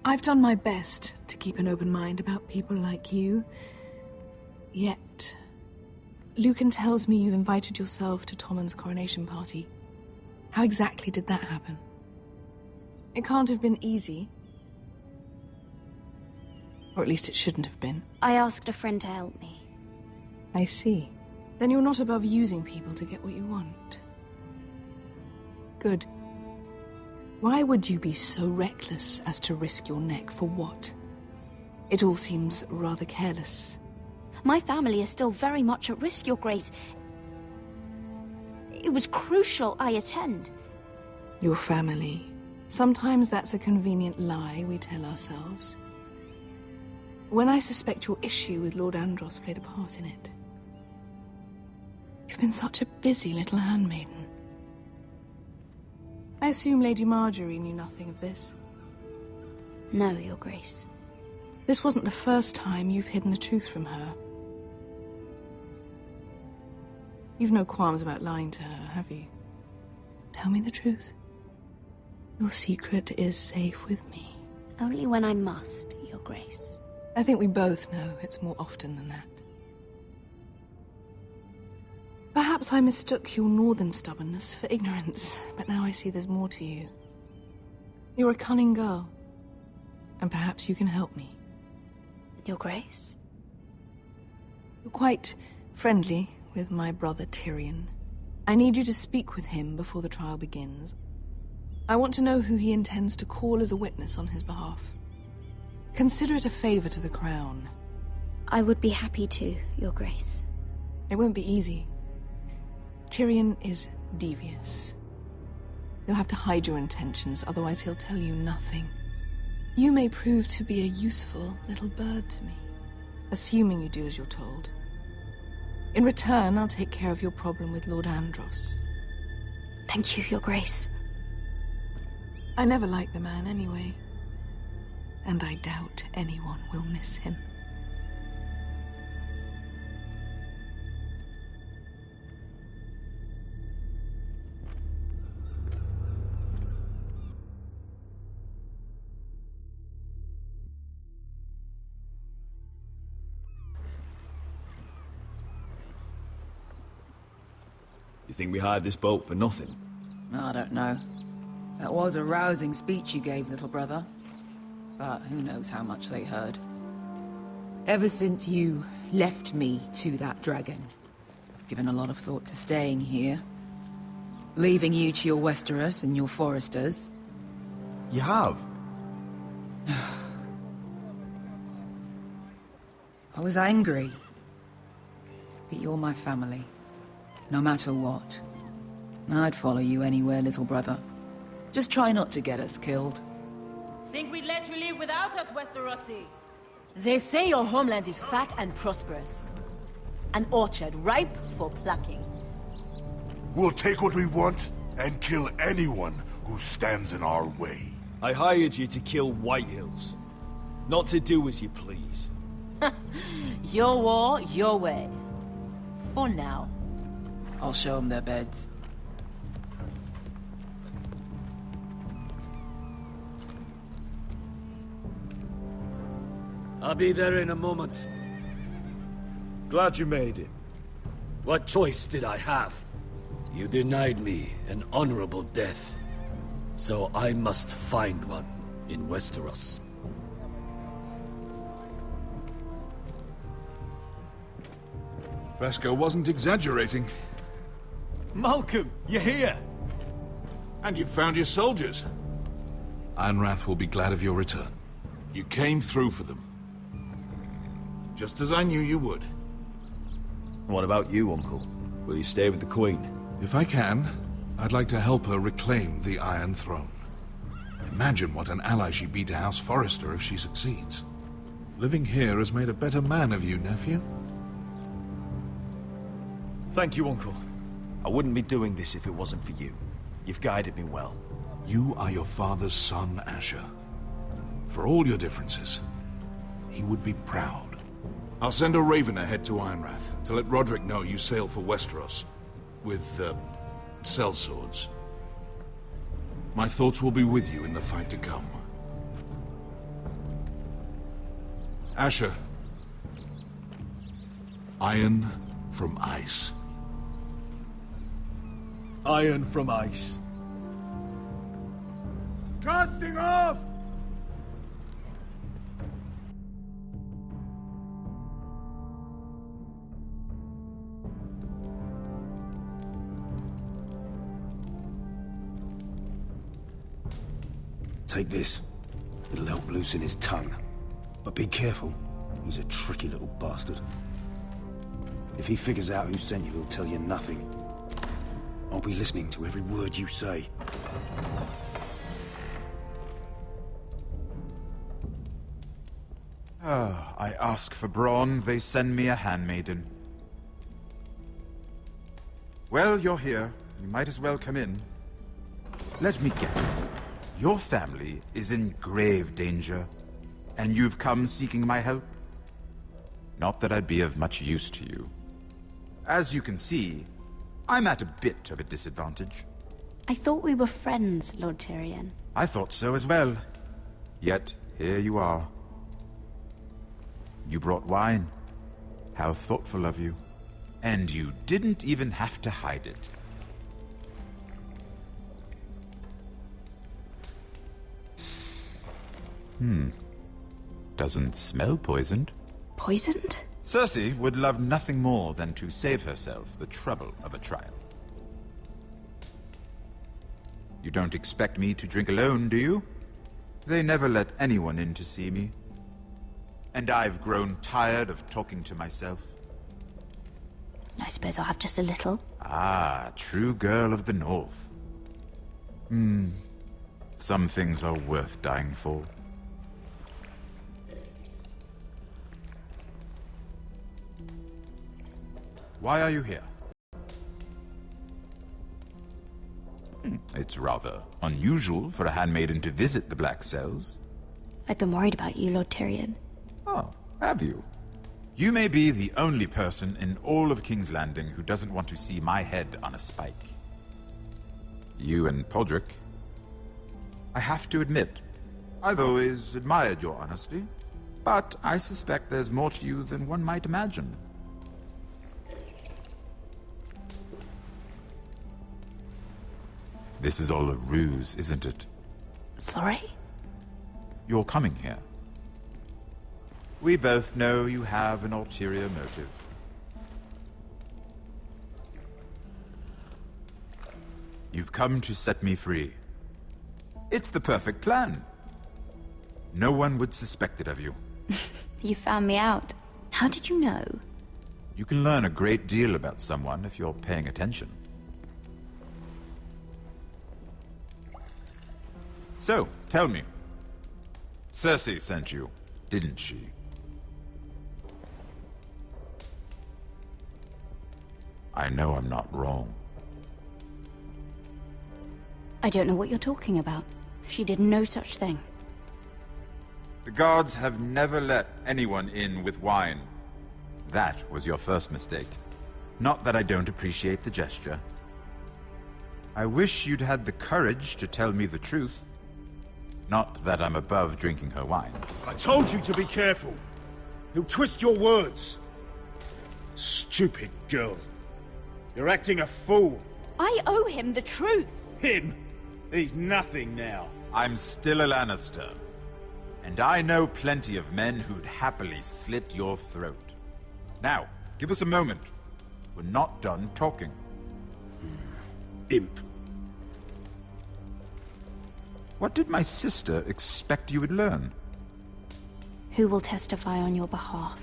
I've done my best to keep an open mind about people like you. Yet, Lucan tells me you've invited yourself to Tommen's coronation party. How exactly did that happen? It can't have been easy. Or at least it shouldn't have been. I asked a friend to help me. I see. Then you're not above using people to get what you want. Good. Why would you be so reckless as to risk your neck for what? It all seems rather careless. My family is still very much at risk, Your Grace. It was crucial I attend. Your family. Sometimes that's a convenient lie we tell ourselves. When I suspect your issue with Lord Andros played a part in it. You've been such a busy little handmaiden. I assume Lady Marjorie knew nothing of this. No, Your Grace. This wasn't the first time you've hidden the truth from her. You've no qualms about lying to her, have you? Tell me the truth. Your secret is safe with me. Only when I must, Your Grace. I think we both know it's more often than that. Perhaps I mistook your northern stubbornness for ignorance, but now I see there's more to you. You're a cunning girl, and perhaps you can help me. Your Grace? You're quite friendly with my brother Tyrion. I need you to speak with him before the trial begins. I want to know who he intends to call as a witness on his behalf. Consider it a favor to the crown. I would be happy to, Your Grace. It won't be easy. Tyrion is devious. You'll have to hide your intentions, otherwise he'll tell you nothing. You may prove to be a useful little bird to me, assuming you do as you're told. In return, I'll take care of your problem with Lord Andros. Thank you, Your Grace. I never liked the man anyway. And I doubt anyone will miss him. You think we hired this boat for nothing? I don't know. That was a rousing speech you gave, little brother. But who knows how much they heard. Ever since you left me to that dragon, I've given a lot of thought to staying here. Leaving you to your Westeros and your foresters. You have? I was angry. But you're my family. No matter what. I'd follow you anywhere, little brother. Just try not to get us killed. Think we'd let you leave without us, Westerosi? They say your homeland is fat and prosperous. An orchard ripe for plucking. We'll take what we want and kill anyone who stands in our way. I hired you to kill Whitehills, not to do as you please. Your war, your way. For now. I'll show them their beds. I'll be there in a moment. Glad you made it. What choice did I have? You denied me an honorable death. So I must find one in Westeros. Beskar wasn't exaggerating. Malcolm, you're here! And you've found your soldiers. Ironrath will be glad of your return. You came through for them. Just as I knew you would. What about you, Uncle? Will you stay with the Queen? If I can, I'd like to help her reclaim the Iron Throne. Imagine what an ally she'd be to House Forrester if she succeeds. Living here has made a better man of you, nephew. Thank you, Uncle. I wouldn't be doing this if it wasn't for you. You've guided me well. You are your father's son, Asher. For all your differences, he would be proud. I'll send a raven ahead to Ironrath to let Roderick know you sail for Westeros. With, sellswords. My thoughts will be with you in the fight to come. Asher. Iron from ice. Iron from ice. Casting off! Take this. It'll help loosen his tongue. But be careful. He's a tricky little bastard. If he figures out who sent you, he'll tell you nothing. I'll be listening to every word you say. I ask for brawn, they send me a handmaiden. Well, you're here. You might as well come in. Let me guess. Your family is in grave danger, and you've come seeking my help? Not that I'd be of much use to you. As you can see, I'm at a bit of a disadvantage. I thought we were friends, Lord Tyrion. I thought so as well. Yet, here you are. You brought wine. How thoughtful of you. And you didn't even have to hide it. Doesn't smell poisoned. Poisoned? Cersei would love nothing more than to save herself the trouble of a trial. You don't expect me to drink alone, do you? They never let anyone in to see me. And I've grown tired of talking to myself. I suppose I'll have just a little. Ah, true girl of the North. Some things are worth dying for. Why are you here? It's rather unusual for a handmaiden to visit the Black Cells. I've been worried about you, Lord Tyrion. Oh, have you? You may be the only person in all of King's Landing who doesn't want to see my head on a spike. You and Podrick. I have to admit, I've always admired your honesty, but I suspect there's more to you than one might imagine. This is all a ruse, isn't it? Sorry? You're coming here. We both know you have an ulterior motive. You've come to set me free. It's the perfect plan. No one would suspect it of you. You found me out. How did you know? You can learn a great deal about someone if you're paying attention. So, tell me. Cersei sent you, didn't she? I know I'm not wrong. I don't know what you're talking about. She did no such thing. The guards have never let anyone in with wine. That was your first mistake. Not that I don't appreciate the gesture. I wish you'd had the courage to tell me the truth. Not that I'm above drinking her wine. I told you to be careful. He'll twist your words. Stupid girl. You're acting a fool. I owe him the truth. Him? He's nothing now. I'm still a Lannister. And I know plenty of men who'd happily slit your throat. Now, give us a moment. We're not done talking. Imp. What did my sister expect you would learn? Who will testify on your behalf?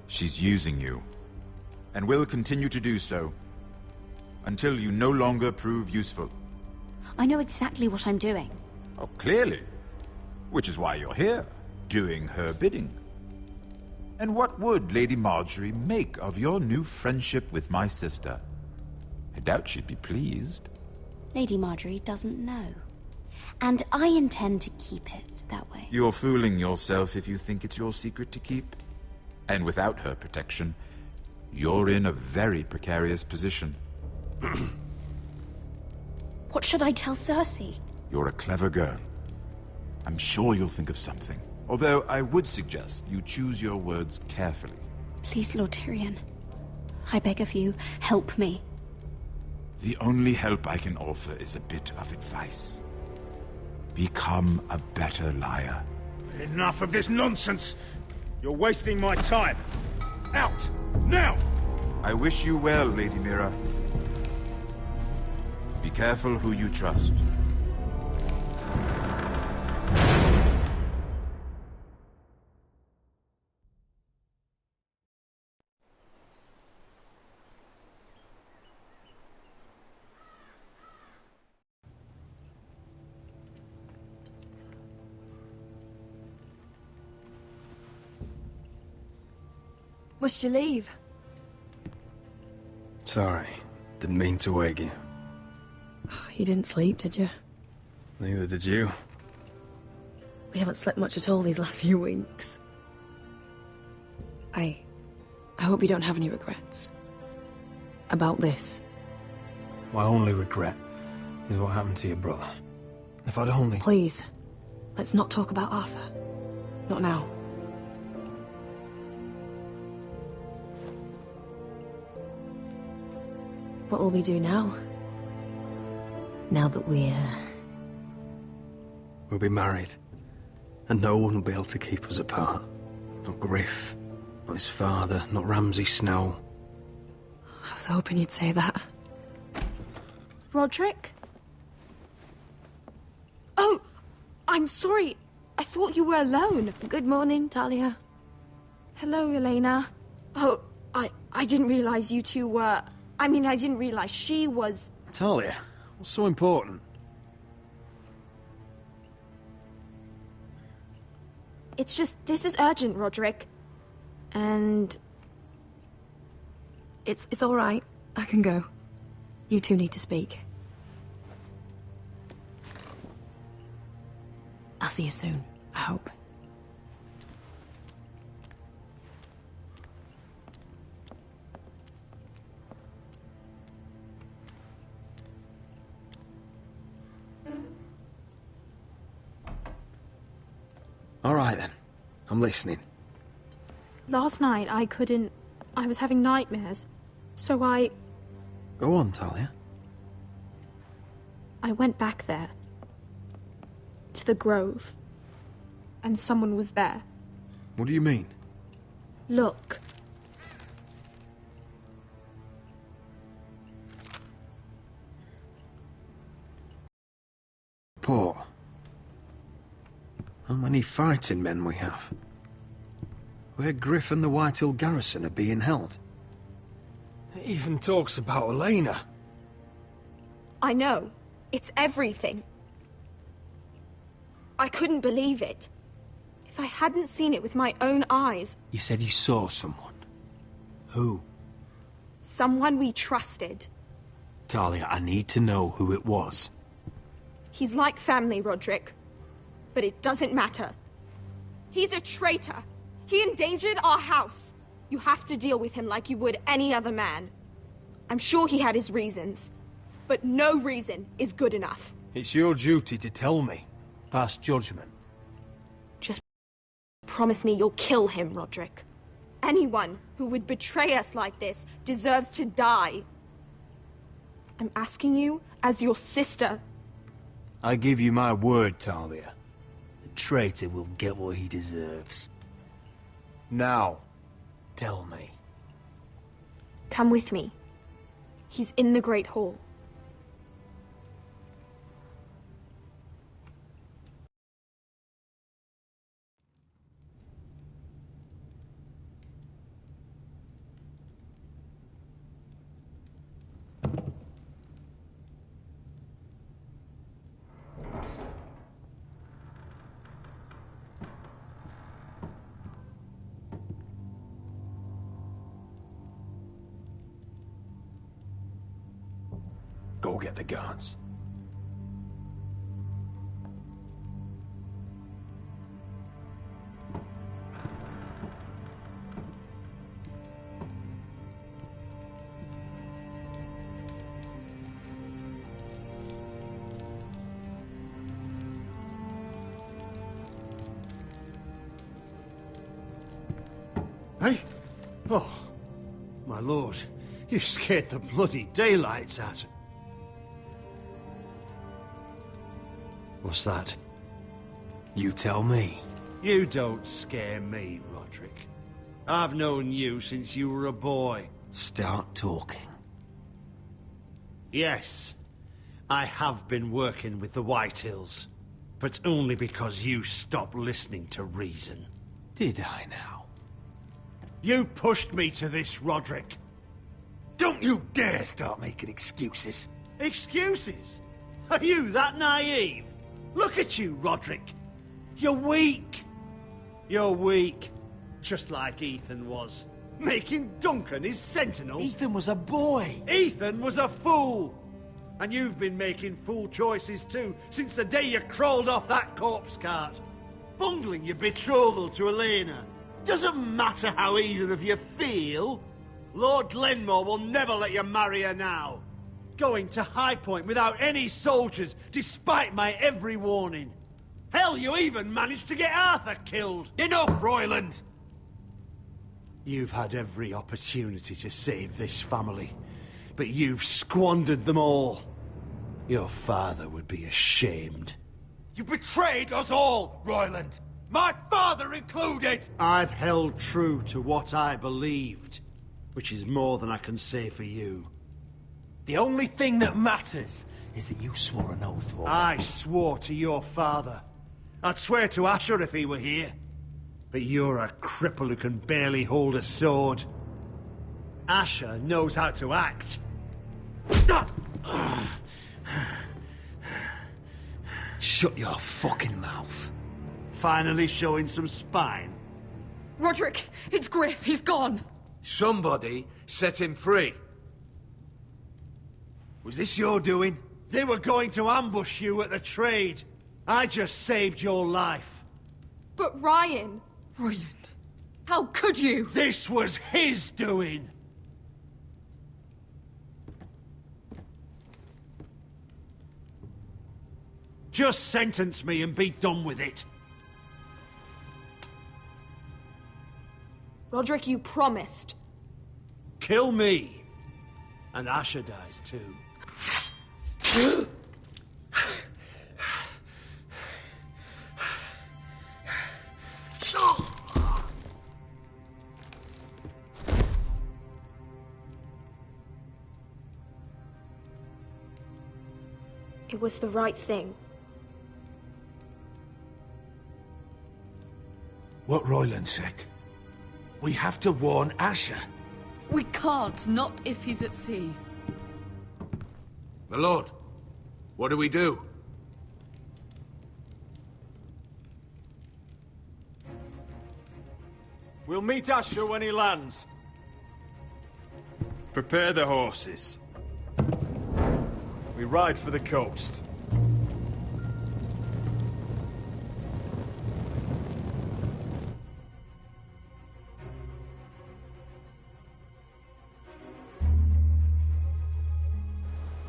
She's using you, and will continue to do so, until you no longer prove useful. I know exactly what I'm doing. Oh, clearly. Which is why you're here, doing her bidding. And what would Lady Marjorie make of your new friendship with my sister? I doubt she'd be pleased. Lady Marjorie doesn't know. And I intend to keep it that way. You're fooling yourself if you think it's your secret to keep. And without her protection, you're in a very precarious position. What should I tell Cersei? You're a clever girl. I'm sure you'll think of something. Although I would suggest you choose your words carefully. Please, Lord Tyrion. I beg of you, help me. The only help I can offer is a bit of advice. Become a better liar. Enough of this nonsense! You're wasting my time! Out! Now! I wish you well, Lady Mira. Be careful who you trust. Must you leave? Sorry. Didn't mean to wake you. You didn't sleep, did you? Neither did you. We haven't slept much at all these last few weeks. I hope you don't have any regrets. About this. My only regret is what happened to your brother. If I'd only... Please, let's not talk about Arthur. Not now. What will we do now? Now that we'll be married. And no one will be able to keep us apart. Not Griff, not his father, not Ramsay Snow. I was hoping you'd say that. Roderick? Oh, I'm sorry. I thought you were alone. Good morning, Talia. Hello, Elena. Oh, I didn't realize you two were... I didn't realize she was... Talia, what's so important? It's just, this is urgent, Roderick. And... It's all right. I can go. You two need to speak. I'll see you soon, I hope. All right, then. I'm listening. Last night, I was having nightmares. So I Go on, Talia. went back there. To the grove. And someone was there. What do you mean? Look. Poor. How many fighting men we have. Where Griff and the Whitehill garrison are being held. It even talks about Elena. I know. It's everything. I couldn't believe it. If I hadn't seen it with my own eyes... You said you saw someone. Who? Someone we trusted. Talia, I need to know who it was. He's like family, Roderick. But it doesn't matter. He's a traitor. He endangered our house. You have to deal with him like you would any other man. I'm sure he had his reasons. But no reason is good enough. It's your duty to tell me. Pass judgment. Just promise me you'll kill him, Roderick. Anyone who would betray us like this deserves to die. I'm asking you as your sister. I give you my word, Talia. The traitor will get what he deserves. Now, tell me. Come with me. He's in the Great Hall. Go get the guards. Hey? Oh, my lord, you scared the bloody daylights out. What's that? You tell me. You don't scare me, Roderick. I've known you since you were a boy. Start talking. Yes, I have been working with the Whitehills, but only because you stopped listening to reason. Did I now? You pushed me to this, Roderick. Don't you dare start making excuses. Excuses? Are you that naive? Look at you, Roderick. You're weak. You're weak. Just like Ethan was. Making Duncan his sentinel. Ethan was a boy. Ethan was a fool. And you've been making fool choices too, since the day you crawled off that corpse cart. Bungling your betrothal to Elena. Doesn't matter how either of you feel. Lord Glenmore will never let you marry her now. Going to High Point without any soldiers, despite my every warning. Hell, you even managed to get Arthur killed. Enough, Royland! You've had every opportunity to save this family, but you've squandered them all. Your father would be ashamed. You betrayed us all, Royland! My father included! I've held true to what I believed, which is more than I can say for you. The only thing that matters is that you swore an oath to obey. I swore to your father. I'd swear to Asher if he were here. But you're a cripple who can barely hold a sword. Asher knows how to act. Shut your fucking mouth. Finally showing some spine. Roderick, it's Griff. He's gone. Somebody set him free. Was this your doing? They were going to ambush you at the trade. I just saved your life. But Ryan... Royland, how could you? This was his doing. Just sentence me and be done with it. Roderick, you promised. Kill me. And Asher dies too. It was the right thing. What Royland said. We have to warn Asher. We can't, not if he's at sea. My lord, what do we do? We'll meet Asher when he lands. Prepare the horses. We ride for the coast.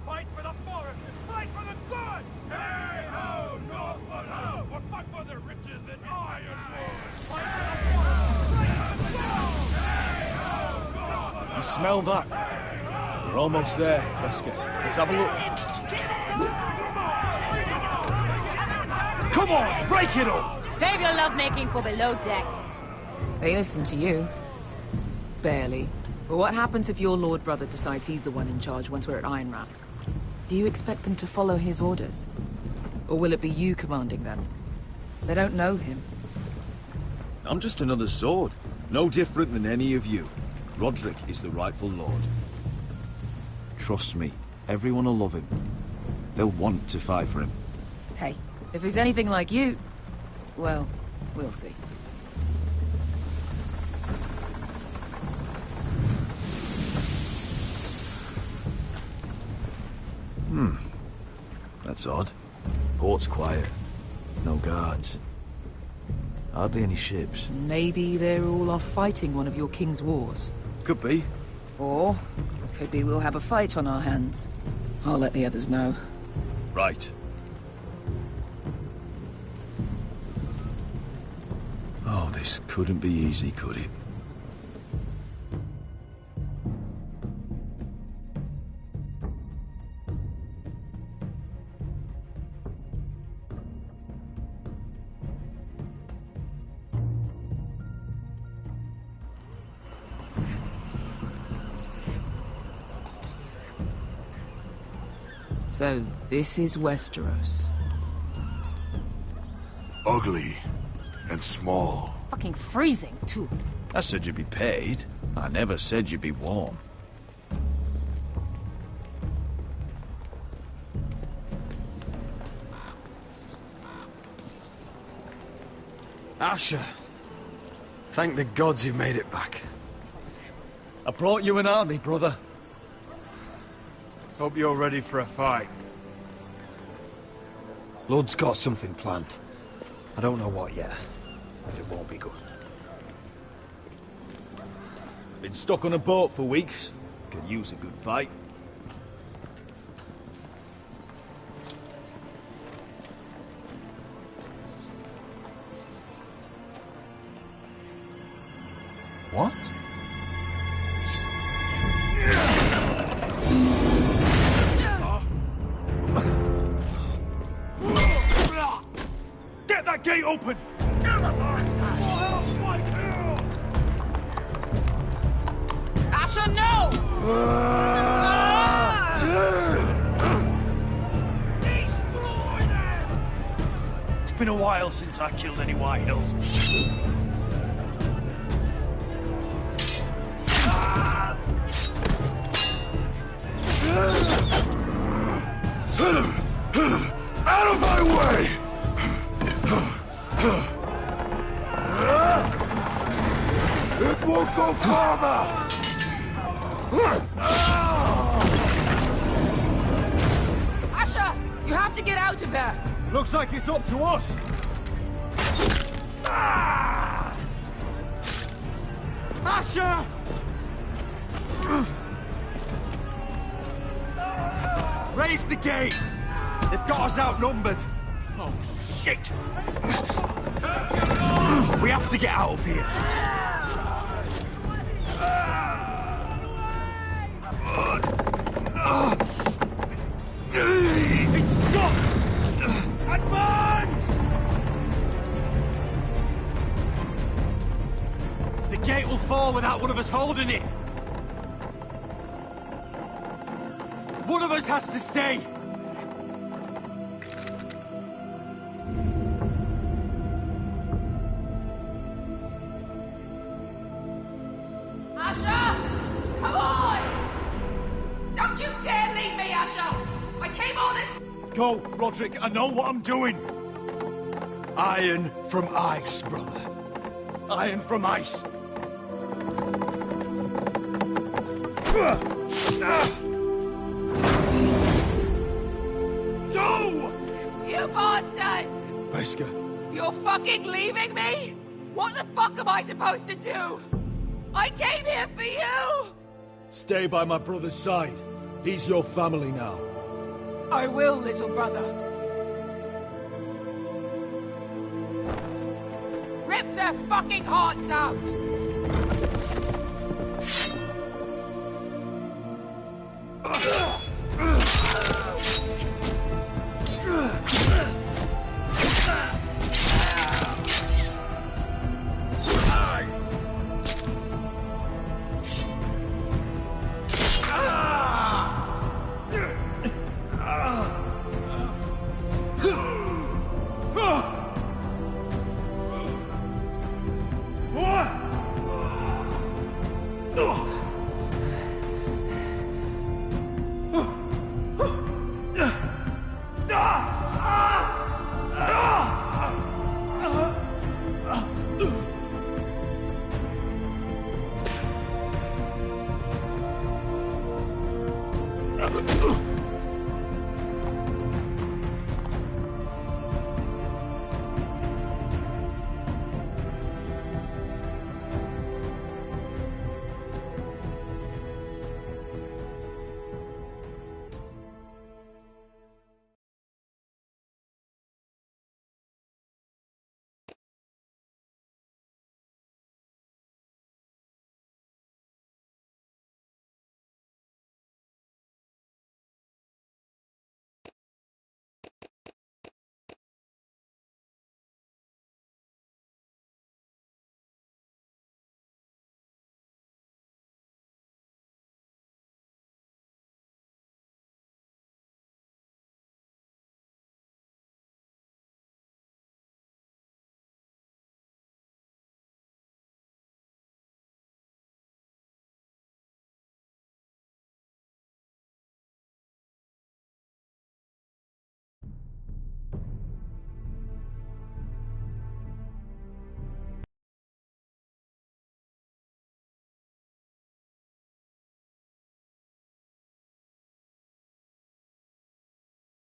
Fight for the forest and fight for the good! Hey ho, Northwood ho! Or fight for the riches and ironwood! Fight for the forest! Hey ho, Northwood! You smell that? We're almost there, Wesker. Let's have a look. Come on, break it up! Save your lovemaking for below deck. They listen to you. Barely. But what happens if your Lord Brother decides he's the one in charge once we're at Ironrath? Do you expect them to follow his orders? Or will it be you commanding them? They don't know him. I'm just another sword. No different than any of you. Roderick is the rightful lord. Trust me, everyone will love him. They'll want to fight for him. Hey, if he's anything like you, well, we'll see. That's odd. Port's quiet. No guards. Hardly any ships. Maybe they're all off fighting one of your king's wars. Could be. Or, could be we'll have a fight on our hands. I'll let the others know. Right. Oh, this couldn't be easy, could it? So, this is Westeros. Ugly and small. Fucking freezing, too. I said you'd be paid. I never said you'd be warm. Asher. Thank the gods you've made it back. I brought you an army, brother. Hope you're ready for a fight. Lord's got something planned. I don't know what yet, but it won't be good. Been stuck on a boat for weeks. Could use a good fight. What? Get that gate open! Asher, no! It's been a while since I killed any White Hills. Out of my way! It won't go farther! Asher! You have to get out of there! Looks like it's up to us! Asher! Raise the gate! They've got us outnumbered! Oh, shit! We have to get out of here! It's stopped! Advance! The gate will fall without one of us holding it! One of us has to stay! Asher! Come on! Don't you dare leave me, Asher! I came all this... Go, Roderick, I know what I'm doing! Iron from ice, brother. Iron from ice. Go! You bastard! Beskha. You're fucking leaving me? What the fuck am I supposed to do? I came here for you! Stay by my brother's side. He's your family now. I will, little brother. Rip their fucking hearts out! Ugh!